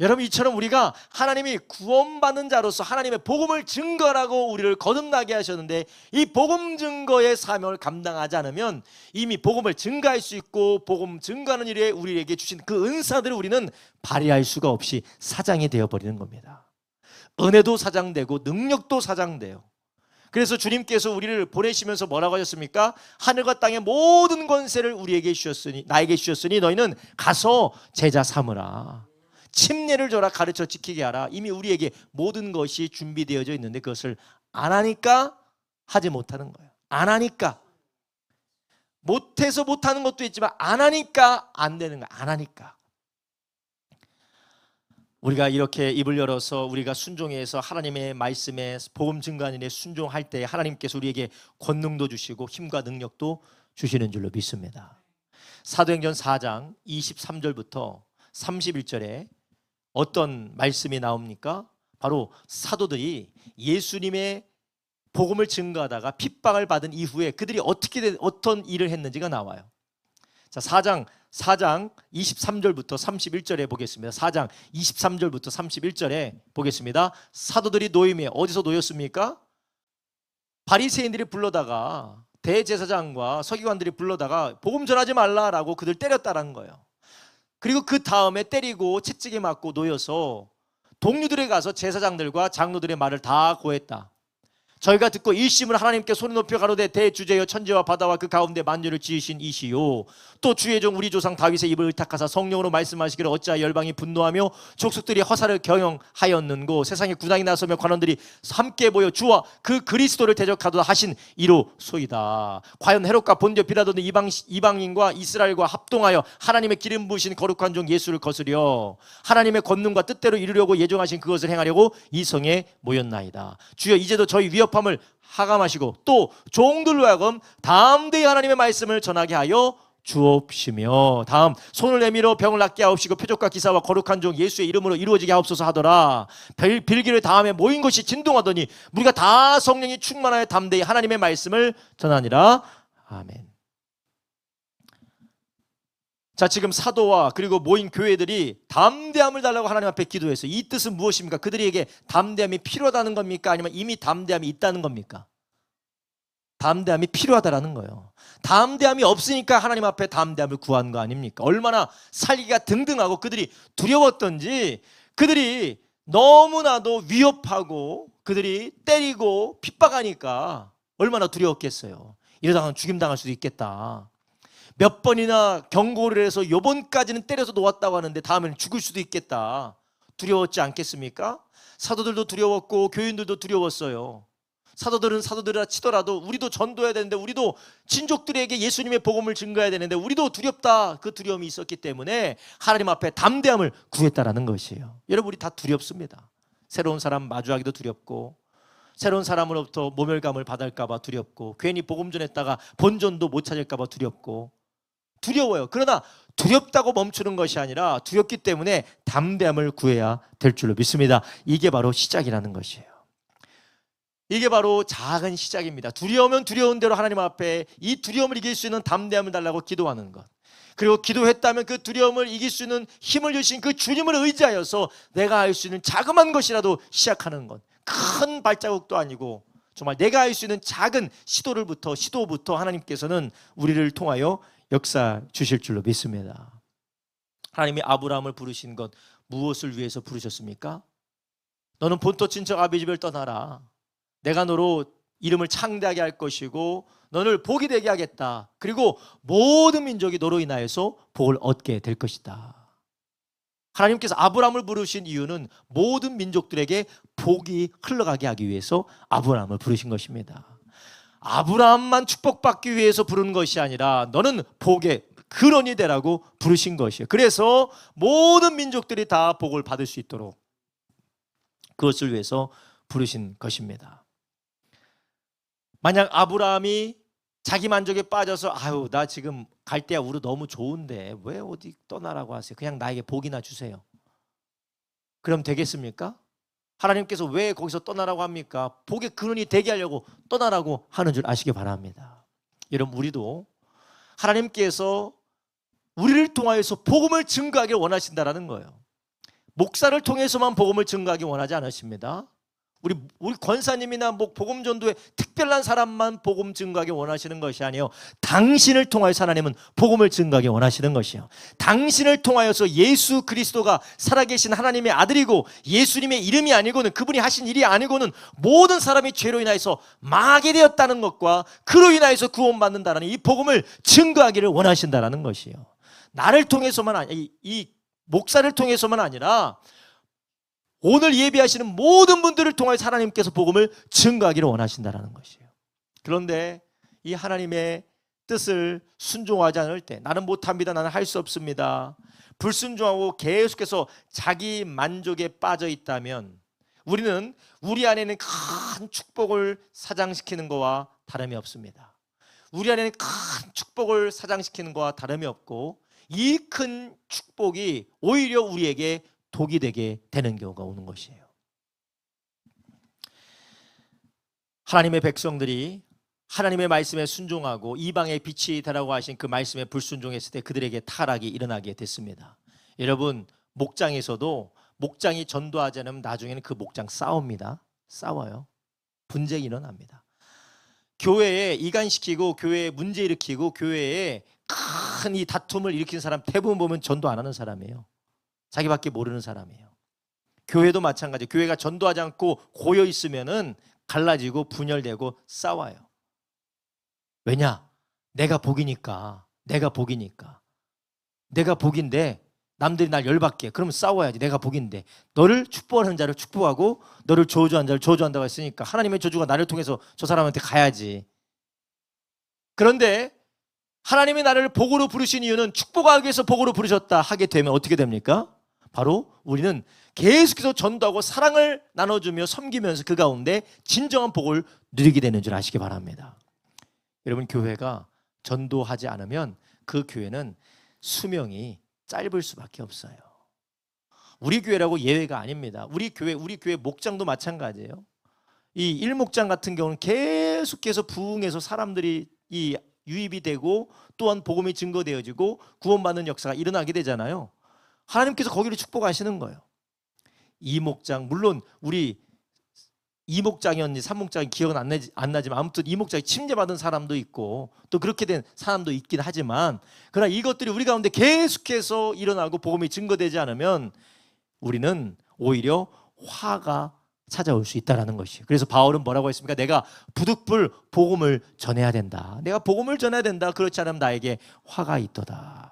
여러분 이처럼 우리가 하나님이 구원받는 자로서 하나님의 복음을 증거하고 우리를 거듭나게 하셨는데 이 복음 증거의 사명을 감당하지 않으면 이미 복음을 증거할 수 있고 복음 증거하는 일에 우리에게 주신 그 은사들을 우리는 발휘할 수가 없이 사장이 되어버리는 겁니다. 은혜도 사장되고 능력도 사장돼요. 그래서 주님께서 우리를 보내시면서 뭐라고 하셨습니까? 하늘과 땅의 모든 권세를 우리에게 주셨으니 나에게 주셨으니 너희는 가서 제자 삼으라. 침례를 줘라. 가르쳐 지키게 하라. 이미 우리에게 모든 것이 준비되어져 있는데 그것을 안 하니까 하지 못하는 거예요. 안 하니까. 못해서 못하는 것도 있지만 안 하니까 안 되는 거예요. 안 하니까. 우리가 이렇게 입을 열어서 우리가 순종해서 하나님의 말씀에 복음 증거하는 일에 순종할 때 하나님께서 우리에게 권능도 주시고 힘과 능력도 주시는 줄로 믿습니다. 사도행전 4장 23절부터 31절에 어떤 말씀이 나옵니까? 바로 사도들이 예수님의 복음을 증거하다가 핍박을 받은 이후에 그들이 어떤 일을 했는지가 나와요. 자, 4장 23절부터 31절에 보겠습니다. 4장 23절부터 31절에 보겠습니다. 사도들이 노임에 어디서 놓였습니까? 바리새인들이 불러다가 대제사장과 서기관들이 불러다가 복음 전하지 말라라고 그들 때렸다는 거예요. 그리고 그 다음에 때리고 채찍에 맞고 놓여서 동료들에 가서 제사장들과 장로들의 말을 다 고했다. 저희가 듣고 일심을 하나님께 손을 높여 가로되 대주제여 천지와 바다와 그 가운데 만유를 지으신 이시요 또 주의 종 우리 조상 다윗의 입을 의탁하사 성령으로 말씀하시기를 어찌하여 열방이 분노하며 족속들이 허사를 경영하였는고 세상에 군왕이 나서며 관원들이 함께 모여 주와 그 그리스도를 대적하도다 하신 이로소이다. 과연 헤롯과 본디오 빌라도는 이방인과 이스라엘과 합동하여 하나님의 기름 부으신 거룩한 종 예수를 거스려 하나님의 권능과 뜻대로 이루려고 예정하신 그것을 행하려고 이 성에 모였나이다. 주여 이제도 저희 위협함을 하감하시고 또 종들로 하여금 담대히 하나님의 말씀을 전하게 하여 주옵시며 다음 손을 내밀어 병을 낫게 하옵시고 표적과 기사와 거룩한 종 예수의 이름으로 이루어지게 하옵소서 하더라. 빌기를 다음에 모인 것이 진동하더니 우리가 다 성령이 충만하여 담대히 하나님의 말씀을 전하니라. 아멘. 자, 지금 사도와 그리고 모인 교회들이 담대함을 달라고 하나님 앞에 기도했어요. 이 뜻은 무엇입니까? 그들에게 담대함이 필요하다는 겁니까? 아니면 이미 담대함이 있다는 겁니까? 담대함이 필요하다라는 거예요. 담대함이 없으니까 하나님 앞에 담대함을 구한 거 아닙니까? 얼마나 살기가 등등하고 그들이 두려웠던지, 그들이 너무나도 위협하고 그들이 때리고 핍박하니까 얼마나 두려웠겠어요. 이러다가는 죽임당할 수도 있겠다. 몇 번이나 경고를 해서 요번까지는 때려서 놓았다고 하는데 다음에는 죽을 수도 있겠다. 두려웠지 않겠습니까? 사도들도 두려웠고 교인들도 두려웠어요. 사도들은 사도들이라 치더라도 우리도 전도해야 되는데, 우리도 친족들에게 예수님의 복음을 증거해야 되는데 우리도 두렵다. 그 두려움이 있었기 때문에 하나님 앞에 담대함을 구했다라는 것이에요. 여러분, 우리 다 두렵습니다. 새로운 사람 마주하기도 두렵고, 새로운 사람으로부터 모멸감을 받을까 봐 두렵고, 괜히 복음 전했다가 본전도 못 찾을까 봐 두렵고, 두려워요. 그러나 두렵다고 멈추는 것이 아니라 두렵기 때문에 담대함을 구해야 될 줄로 믿습니다. 이게 바로 시작이라는 것이에요. 이게 바로 작은 시작입니다. 두려우면 두려운 대로 하나님 앞에 이 두려움을 이길 수 있는 담대함을 달라고 기도하는 것, 그리고 기도했다면 그 두려움을 이길 수 있는 힘을 주신 그 주님을 의지하여서 내가 할 수 있는 자그마한 것이라도 시작하는 것, 큰 발자국도 아니고 정말 내가 할 수 있는 작은 시도부터 하나님께서는 우리를 통하여 역사 주실 줄로 믿습니다. 하나님이 아브라함을 부르신 것 무엇을 위해서 부르셨습니까? 너는 본토 친척 아비 집을 떠나라. 내가 너로 이름을 창대하게 할 것이고 너를 복이 되게 하겠다. 그리고 모든 민족이 너로 인하여서 복을 얻게 될 것이다. 하나님께서 아브라함을 부르신 이유는 모든 민족들에게 복이 흘러가게 하기 위해서 아브라함을 부르신 것입니다. 아브라함만 축복받기 위해서 부른 것이 아니라 너는 복의 근원이 되라고 부르신 것이에요. 그래서 모든 민족들이 다 복을 받을 수 있도록 그것을 위해서 부르신 것입니다. 만약 아브라함이 자기 만족에 빠져서 아유 나 지금 갈대아 우르 너무 좋은데 왜 어디 떠나라고 하세요? 그냥 나에게 복이나 주세요. 그럼 되겠습니까? 하나님께서 왜 거기서 떠나라고 합니까? 복의 근원이 되게 하려고 떠나라고 하는 줄 아시기 바랍니다. 여러분, 우리도 하나님께서 우리를 통하여서 복음을 증거하길 원하신다라는 거예요. 목사를 통해서만 복음을 증거하기 원하지 않으십니다. 우리 권사님이나 복음 전도에 특별한 사람만 복음 증거하기 원하시는 것이 아니에요. 당신을 통하여서 하나님은 복음을 증거하기 원하시는 것이에요. 당신을 통하여서 예수 그리스도가 살아계신 하나님의 아들이고 예수님의 이름이 아니고는, 그분이 하신 일이 아니고는 모든 사람이 죄로 인하여서 망하게 되었다는 것과 그로 인하여서 구원받는다는 이 복음을 증거하기를 원하신다는 것이에요. 나를 통해서만 아니, 이 목사를 통해서만 아니라 오늘 예배하시는 모든 분들을 통해서 하나님께서 복음을 증거하기를 원하신다는 것이에요. 그런데 이 하나님의 뜻을 순종하지 않을 때 나는 못합니다, 나는 할 수 없습니다, 불순종하고 계속해서 자기 만족에 빠져 있다면 우리는 우리 안에는 큰 축복을 사장시키는 것과 다름이 없습니다. 우리 안에는 큰 축복을 사장시키는 것과 다름이 없고 이 큰 축복이 오히려 우리에게 독이 되게 되는 경우가 오는 것이에요. 하나님의 백성들이 하나님의 말씀에 순종하고 이방의 빛이 되라고 하신 그 말씀에 불순종했을 때 그들에게 타락이 일어나게 됐습니다. 여러분, 목장에서도 목장이 전도하지 않으면 나중에는 그 목장 싸웁니다. 싸워요. 분쟁이 일어납니다. 교회에 이간시키고 교회에 문제 일으키고 교회에 큰 이 다툼을 일으킨 사람 대부분 보면 전도 안 하는 사람이에요. 자기밖에 모르는 사람이에요. 교회도 마찬가지. 교회가 전도하지 않고 고여 있으면은 갈라지고 분열되고 싸워요. 왜냐? 내가 복이니까. 내가 복인데 남들이 날 열받게. 그러면 싸워야지. 내가 복인데. 너를 축복하는 자를 축복하고 너를 저주하는 자를 저주한다고 했으니까 하나님의 저주가 나를 통해서 저 사람한테 가야지. 그런데 하나님이 나를 복으로 부르신 이유는 축복하기 위해서 복으로 부르셨다 하게 되면 어떻게 됩니까? 바로 우리는 계속해서 전도하고 사랑을 나눠주며 섬기면서 그 가운데 진정한 복을 누리게 되는 줄 아시기 바랍니다. 여러분, 교회가 전도하지 않으면 그 교회는 수명이 짧을 수밖에 없어요. 우리 교회라고 예외가 아닙니다. 우리 교회 목장도 마찬가지예요. 이 일목장 같은 경우는 계속해서 부흥해서 사람들이 이 유입이 되고 또한 복음이 증거되어지고 구원받는 역사가 일어나게 되잖아요. 하나님께서 거기를 축복하시는 거예요. 이 목장, 물론 우리 이 목장이었는지 3목장이 기억은 안 나지만 아무튼 이 목장이 침례받은 사람도 있고 또 그렇게 된 사람도 있긴 하지만, 그러나 이것들이 우리 가운데 계속해서 일어나고 복음이 증거되지 않으면 우리는 오히려 화가 찾아올 수 있다는 것이에요. 그래서 바울은 뭐라고 했습니까? 내가 부득불 복음을 전해야 된다. 내가 복음을 전해야 된다. 그렇지 않으면 나에게 화가 있도다.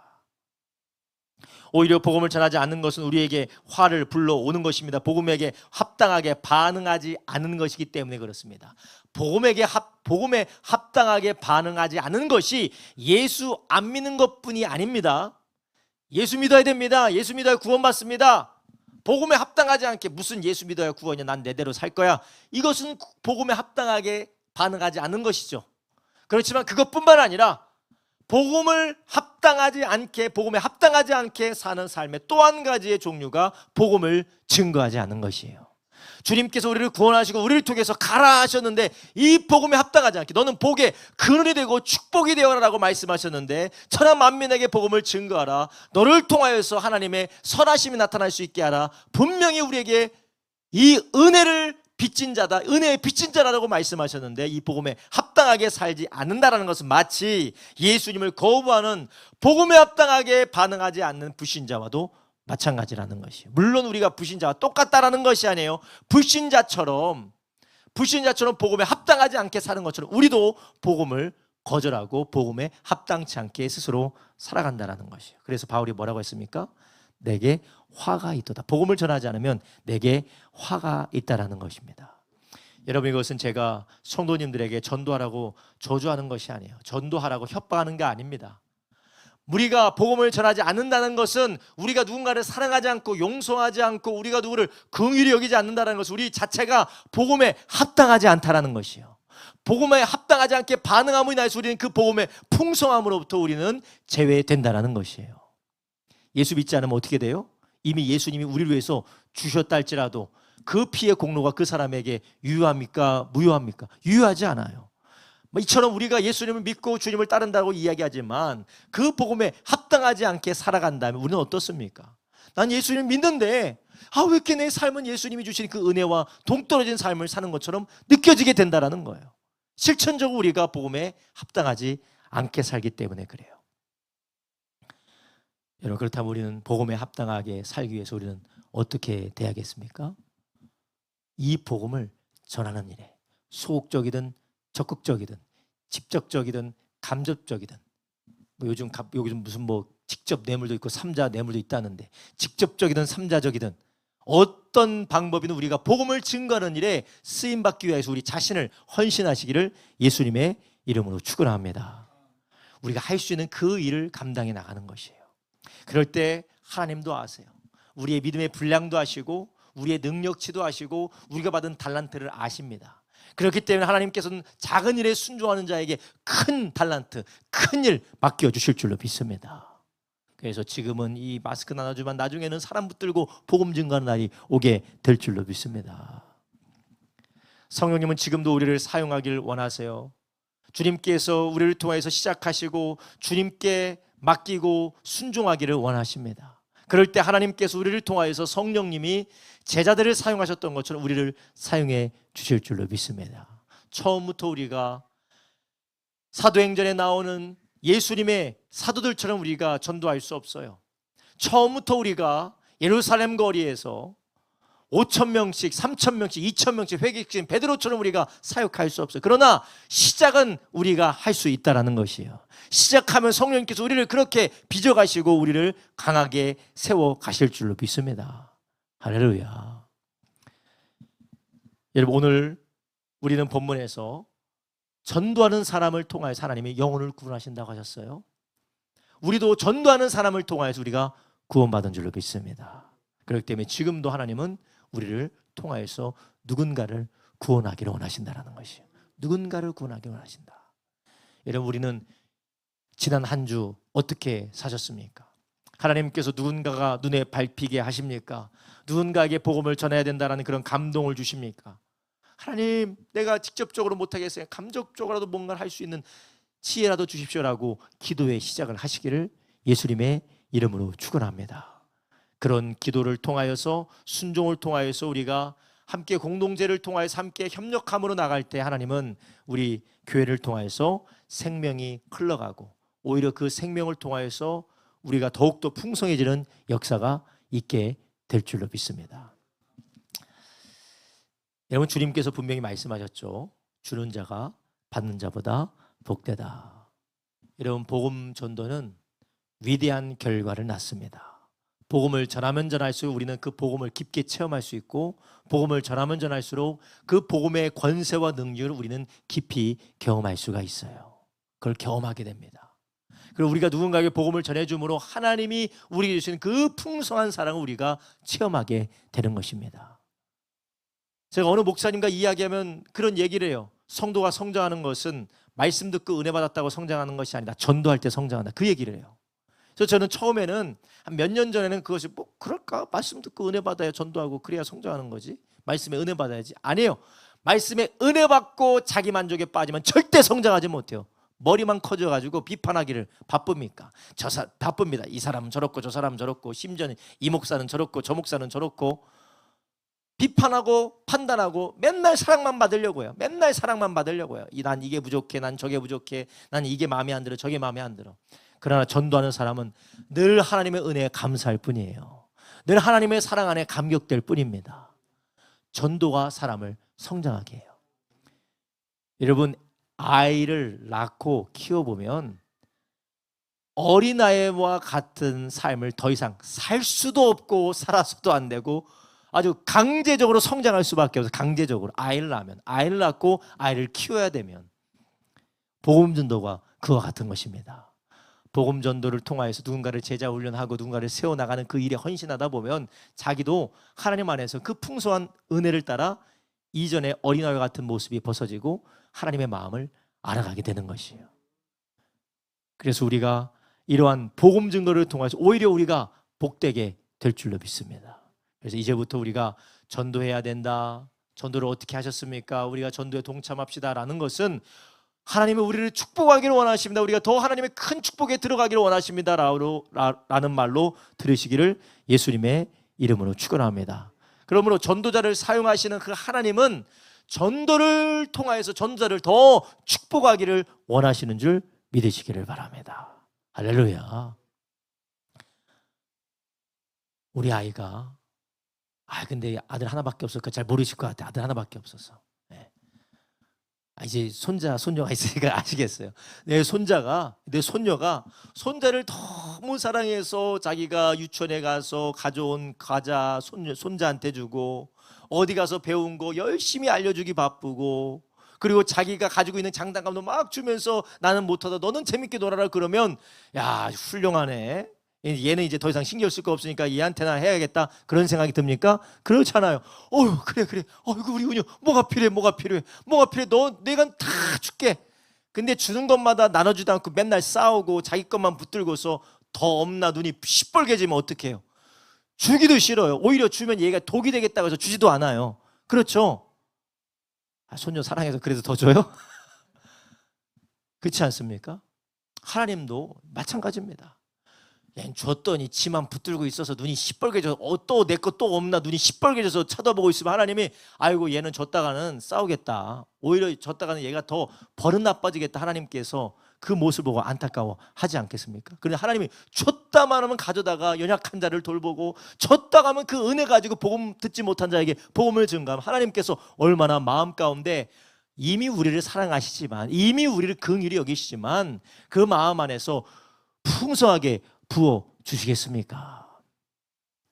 오히려 복음을 전하지 않는 것은 우리에게 화를 불러오는 것입니다. 복음에게 합당하게 반응하지 않는 것이기 때문에 그렇습니다. 복음에 합당하게 반응하지 않는 것이 예수 안 믿는 것뿐이 아닙니다. 예수 믿어야 됩니다. 예수 믿어야 구원받습니다. 복음에 합당하지 않게 무슨 예수 믿어야 구원이야, 난 내대로 살 거야, 이것은 복음에 합당하게 반응하지 않는 것이죠. 그렇지만 그것뿐만 아니라 복음에 합당하지 않게 사는 삶의 또 한 가지의 종류가 복음을 증거하지 않는 것이에요. 주님께서 우리를 구원하시고 우리를 통해서 가라 하셨는데 이 복음에 합당하지 않게 너는 복의 근원이 되고 축복이 되어라라고 말씀하셨는데 천하 만민에게 복음을 증거하라, 너를 통하여서 하나님의 선하심이 나타날 수 있게 하라, 분명히 우리에게 이 은혜를 빚진 자다, 은혜의 빚진 자라고 말씀하셨는데 이 복음에 합당하게 살지 않는다라는 것은 마치 예수님을 거부하는, 복음에 합당하게 반응하지 않는 불신자와도 마찬가지라는 것이에요. 물론 우리가 불신자와 똑같다라는 것이 아니에요. 불신자처럼 복음에 합당하지 않게 사는 것처럼 우리도 복음을 거절하고 복음에 합당치 않게 스스로 살아간다라는 것이에요. 그래서 바울이 뭐라고 했습니까? 내게 화가 있도다. 복음을 전하지 않으면 내게 화가 있다라는 것입니다. 여러분, 이것은 제가 성도님들에게 전도하라고 저주하는 것이 아니에요. 전도하라고 협박하는 게 아닙니다. 우리가 복음을 전하지 않는다는 것은 우리가 누군가를 사랑하지 않고 용서하지 않고 우리가 누구를 긍휼히 여기지 않는다는 것은 우리 자체가 복음에 합당하지 않다라는 것이에요. 복음에 합당하지 않게 반응함으로 인해서 우리는 그 복음의 풍성함으로부터 우리는 제외된다라는 것이에요. 예수 믿지 않으면 어떻게 돼요? 이미 예수님이 우리를 위해서 주셨다 할지라도 그 피의 공로가 그 사람에게 유효합니까? 무효합니까? 유효하지 않아요. 이처럼 우리가 예수님을 믿고 주님을 따른다고 이야기하지만 그 복음에 합당하지 않게 살아간다면 우리는 어떻습니까? 난 예수님을 믿는데 왜 이렇게 내 삶은 예수님이 주신 그 은혜와 동떨어진 삶을 사는 것처럼 느껴지게 된다는 거예요. 실천적으로 우리가 복음에 합당하지 않게 살기 때문에 그래요. 여러분, 그렇다면 우리는 복음에 합당하게 살기 위해서 우리는 어떻게 돼야겠습니까? 이 복음을 전하는 일에 소극적이든 적극적이든 직접적이든 간접적이든 요즘 무슨 직접 뇌물도 있고 삼자 뇌물도 있다는데 직접적이든 삼자적이든 어떤 방법이든 우리가 복음을 증거하는 일에 쓰임받기 위해서 우리 자신을 헌신하시기를 예수님의 이름으로 축원합니다. 우리가 할 수 있는 그 일을 감당해 나가는 것이에요. 그럴 때 하나님도 아세요. 우리의 믿음의 분량도 아시고 우리의 능력치도 아시고 우리가 받은 달란트를 아십니다. 그렇기 때문에 하나님께서는 작은 일에 순종하는 자에게 큰 달란트, 큰 일 맡겨주실 줄로 믿습니다. 그래서 지금은 이 마스크 나눠주면 나중에는 사람 붙들고 복음 증거하는 날이 오게 될 줄로 믿습니다. 성령님은 지금도 우리를 사용하길 원하세요. 주님께서 우리를 통해서 시작하시고 주님께 맡기고 순종하기를 원하십니다. 그럴 때 하나님께서 우리를 통하여서 성령님이 제자들을 사용하셨던 것처럼 우리를 사용해 주실 줄로 믿습니다. 처음부터 우리가 사도행전에 나오는 예수님의 사도들처럼 우리가 전도할 수 없어요. 처음부터 우리가 예루살렘 거리에서 5,000명씩, 3,000명씩, 2,000명씩 회개시킨 베드로처럼 우리가 사역할 수 없어요. 그러나 시작은 우리가 할 수 있다라는 것이에요. 시작하면 성령님께서 우리를 그렇게 빚어가시고 우리를 강하게 세워가실 줄로 믿습니다. 할렐루야. 여러분, 오늘 우리는 본문에서 전도하는 사람을 통하여 하나님이 영혼을 구원하신다고 하셨어요. 우리도 전도하는 사람을 통하여서 우리가 구원받은 줄로 믿습니다. 그렇기 때문에 지금도 하나님은 우리를 통하여서 누군가를 구원하기를 원하신다는 것이에요. 누군가를 구원하기를 원하신다. 여러분, 우리는 지난 한 주 어떻게 사셨습니까? 하나님께서 누군가가 눈에 밟히게 하십니까? 누군가에게 복음을 전해야 된다는 그런 감동을 주십니까? 하나님, 내가 직접적으로 못하겠어요. 감정적으로라도 뭔가를 할 수 있는 지혜라도 주십시오라고 기도의 시작을 하시기를 예수님의 이름으로 축원합니다. 그런 기도를 통하여서, 순종을 통하여서 우리가 함께 공동체를 통하여서 함께 협력함으로 나갈 때 하나님은 우리 교회를 통하여서 생명이 흘러가고 오히려 그 생명을 통하여서 우리가 더욱더 풍성해지는 역사가 있게 될 줄로 믿습니다. 여러분, 주님께서 분명히 말씀하셨죠. 주는 자가 받는 자보다 복되다. 여러분, 복음 전도는 위대한 결과를 낳습니다. 복음을 전하면 전할수록 우리는 그 복음을 깊게 체험할 수 있고, 복음을 전하면 전할수록 그 복음의 권세와 능력을 우리는 깊이 경험할 수가 있어요. 그걸 경험하게 됩니다. 그리고 우리가 누군가에게 복음을 전해줌으로 하나님이 우리에게 주신 그 풍성한 사랑을 우리가 체험하게 되는 것입니다. 제가 어느 목사님과 이야기하면 그런 얘기를 해요. 성도가 성장하는 것은 말씀 듣고 은혜 받았다고 성장하는 것이 아니다. 전도할 때 성장한다. 그 얘기를 해요. 그래서 저는 처음에는 한 몇 년 전에는 그것이 뭐 그럴까? 말씀 듣고 은혜 받아야 전도하고 그래야 성장하는 거지. 말씀에 은혜 받아야지. 아니에요. 말씀에 은혜 받고 자기 만족에 빠지면 절대 성장하지 못해요. 머리만 커져가지고 비판하기를 바쁩니까? 바쁩니다. 이 사람은 저렇고 저 사람은 저렇고, 심지어는 이 목사는 저렇고 저 목사는 저렇고, 비판하고 판단하고 맨날 사랑만 받으려고 해요. 맨날 사랑만 받으려고 해요. 난 이게 부족해, 난 저게 부족해, 난 이게 마음에 안 들어, 저게 마음에 안 들어. 그러나 전도하는 사람은 늘 하나님의 은혜에 감사할 뿐이에요. 늘 하나님의 사랑 안에 감격될 뿐입니다. 전도가 사람을 성장하게 해요. 여러분, 아이를 낳고 키워보면 어린아이와 같은 삶을 더 이상 살 수도 없고 살아서도 안 되고 아주 강제적으로 성장할 수밖에 없어요. 강제적으로 아이를 낳으면, 아이를 낳고 아이를 키워야 되면 복음 전도가 그와 같은 것입니다. 복음 전도를 통하여서 누군가를 제자 훈련하고 누군가를 세워나가는 그 일에 헌신하다 보면 자기도 하나님 안에서 그 풍성한 은혜를 따라 이전의 어린아이와 같은 모습이 벗어지고 하나님의 마음을 알아가게 되는 것이에요. 그래서 우리가 이러한 복음 증거를 통해서 오히려 우리가 복되게 될 줄로 믿습니다. 그래서 이제부터 우리가 전도해야 된다, 전도를 어떻게 하셨습니까? 우리가 전도에 동참합시다라는 것은 하나님이 우리를 축복하기를 원하십니다. 우리가 더 하나님의 큰 축복에 들어가기를 원하십니다 라는 말로 들으시기를 예수님의 이름으로 축원합니다. 그러므로 전도자를 사용하시는 그 하나님은 전도를 통하여서 전도자를 더 축복하기를 원하시는 줄 믿으시기를 바랍니다. 할렐루야. 우리 아이가 근데 아들 하나밖에 없어서 잘 모르실 것 같아. 아들 하나밖에 없어서. 네. 이제 손녀가 있으니까 아시겠어요. 내 손녀가 손자를 너무 사랑해서 자기가 유치원에 가서 가져온 과자 손자한테 주고, 어디 가서 배운 거 열심히 알려주기 바쁘고, 그리고 자기가 가지고 있는 장난감도 막 주면서 나는 못하다, 너는 재밌게 놀아라 그러면 야, 훌륭하네. 얘는 이제 더 이상 신경 쓸 거 없으니까 얘한테나 해야겠다, 그런 생각이 듭니까? 그렇잖아요. 그래. 어이구, 우리 은유 뭐가 필요해. 내가 다 줄게. 근데 주는 것마다 나눠주지 않고 맨날 싸우고 자기 것만 붙들고서 더 없나 눈이 시뻘개지면 어떡해요? 주기도 싫어요. 오히려 주면 얘가 독이 되겠다고 해서 주지도 않아요. 그렇죠? 손녀 사랑해서 그래도 더 줘요? 그렇지 않습니까? 하나님도 마찬가지입니다. 줬더니 지만 붙들고 있어서 눈이 시뻘개져서 또 내 거 또 없나 눈이 시뻘개져서 쳐다보고 있으면 하나님이 아이고, 얘는 줬다가는 싸우겠다, 오히려 줬다가는 얘가 더 버릇 나빠지겠다, 하나님께서 그 모습을 보고 안타까워하지 않겠습니까? 그런데 하나님이 줬다만 하면 가져다가 연약한 자를 돌보고, 줬다 가면 그 은혜 가지고 복음 듣지 못한 자에게 복음을 증가하면 하나님께서 얼마나 마음 가운데 이미 우리를 사랑하시지만, 이미 우리를 긍휼히 여기시지만 그 마음 안에서 풍성하게 부어 주시겠습니까?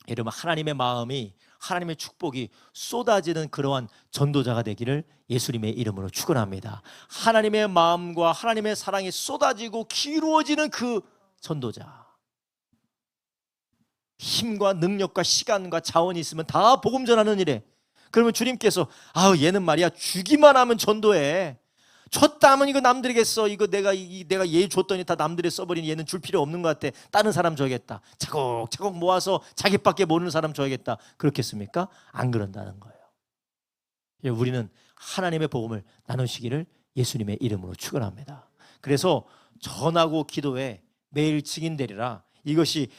여러분, 하나님의 마음이, 하나님의 축복이 쏟아지는 그러한 전도자가 되기를 예수님의 이름으로 축원합니다. 하나님의 마음과 하나님의 사랑이 쏟아지고 기루어지는 그 전도자, 힘과 능력과 시간과 자원이 있으면 다 복음 전하는 일에, 그러면 주님께서 얘는 말이야 주기만 하면 전도해, 줬다 하면 이거 남들에게 써, 이거 내가 얘 줬더니 다 남들이 써버리니 얘는 줄 필요 없는 것 같아, 다른 사람 줘야겠다, 차곡차곡 모아서 자기밖에 모르는 사람 줘야겠다, 그렇겠습니까? 안 그런다는 거예요. 우리는 하나님의 복음을 나누시기를 예수님의 이름으로 축원합니다. 그래서 전하고 기도에 매일 증인되리라. 이것이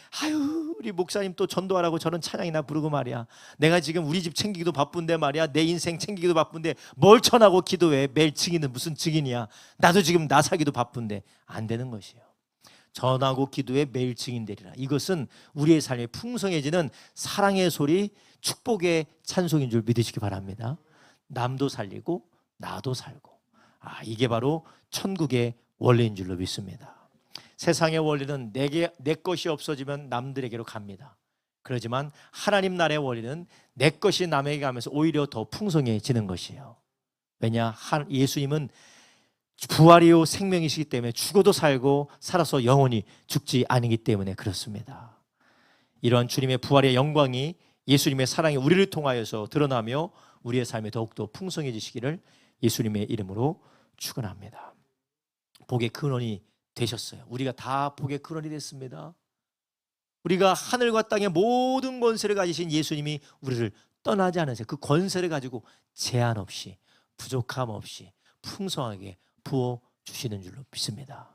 우리 목사님 또 전도하라고 저는 찬양이나 부르고 말이야, 내가 지금 우리 집 챙기기도 바쁜데 말이야, 내 인생 챙기기도 바쁜데 뭘 전하고 기도해, 매일 증인은 무슨 증인이야, 나도 지금 나 살기도 바쁜데, 안 되는 것이에요. 전하고 기도에 매일 증인되리라. 이것은 우리의 삶이 풍성해지는 사랑의 소리, 축복의 찬송인 줄 믿으시기 바랍니다. 남도 살리고 나도 살고, 이게 바로 천국의 원리인 줄로 믿습니다. 세상의 원리는 내 것이 없어지면 남들에게로 갑니다. 그렇지만 하나님 나라의 원리는 내 것이 남에게 가면서 오히려 더 풍성해지는 것이에요. 왜냐? 예수님은 부활이요 생명이시기 때문에 죽어도 살고 살아서 영원히 죽지 않기 때문에 그렇습니다. 이러한 주님의 부활의 영광이, 예수님의 사랑이 우리를 통하여서 드러나며 우리의 삶이 더욱더 풍성해지시기를 예수님의 이름으로 축원합니다. 복의 근원이 되셨어요. 우리가 다 복의 근원이 됐습니다. 우리가 하늘과 땅의 모든 권세를 가지신 예수님이 우리를 떠나지 않으세요. 그 권세를 가지고 제한 없이, 부족함 없이 풍성하게 부어주시는 줄로 믿습니다.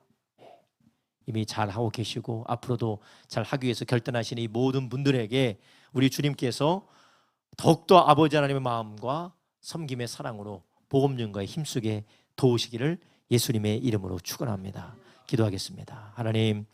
이미 잘하고 계시고 앞으로도 잘하기 위해서 결단하시는 이 모든 분들에게 우리 주님께서 더욱더 아버지 하나님의 마음과 섬김의 사랑으로 복음 증거에 힘쓰게 도우시기를 예수님의 이름으로 축원합니다. 기도하겠습니다. 하나님,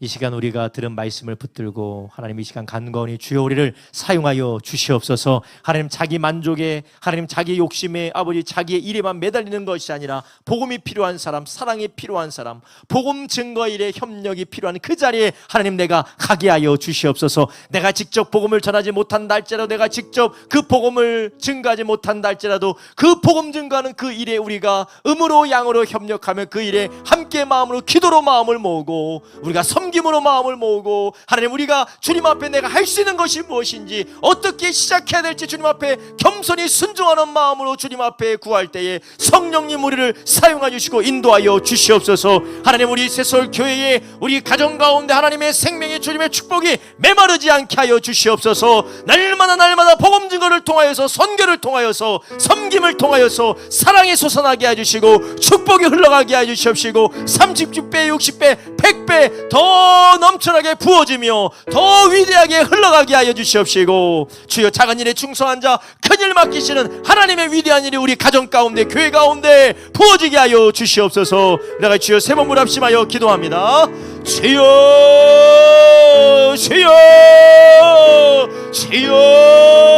이 시간 우리가 들은 말씀을 붙들고 하나님 이 시간 간곡히 주여 우리를 사용하여 주시옵소서. 하나님, 자기 만족에, 하나님 자기 욕심에, 아버지 자기의 일에만 매달리는 것이 아니라 복음이 필요한 사람, 사랑이 필요한 사람, 복음 증거 일에 협력이 필요한 그 자리에 하나님 내가 가게 하여 주시옵소서. 내가 직접 복음을 전하지 못한다 할지라도, 내가 직접 그 복음을 증거하지 못한다 할지라도 그 복음 증거하는 그 일에 우리가 음으로 양으로 협력하며 그 일에 함께 마음으로, 기도로 마음을 모으고 우리가 섬김으로 마음을 모으고, 하나님 우리가 주님 앞에 내가 할 수 있는 것이 무엇인지, 어떻게 시작해야 될지 주님 앞에 겸손히 순종하는 마음으로 주님 앞에 구할 때에 성령님 우리를 사용하여 주시고 인도하여 주시옵소서. 하나님, 우리 새솔 교회에, 우리 가정 가운데 하나님의 생명의 주님의 축복이 메마르지 않게 하여 주시옵소서. 날마다 복음 증거를 통하여서, 선교를 통하여서, 섬김을 통하여서 사랑이 솟아나게 해주시고 축복이 흘러가게 해주시옵시고 30배, 60배, 100배 더 넘쳐나게 부어지며 더 위대하게 흘러가게 하여 주시옵시고, 주여 작은 일에 충성한 자 큰일 맡기시는 하나님의 위대한 일이 우리 가정 가운데, 교회 가운데 부어지게 하여 주시옵소서. 내가 주여 세 번 합심하여 기도합니다. 주여, 주여, 주여.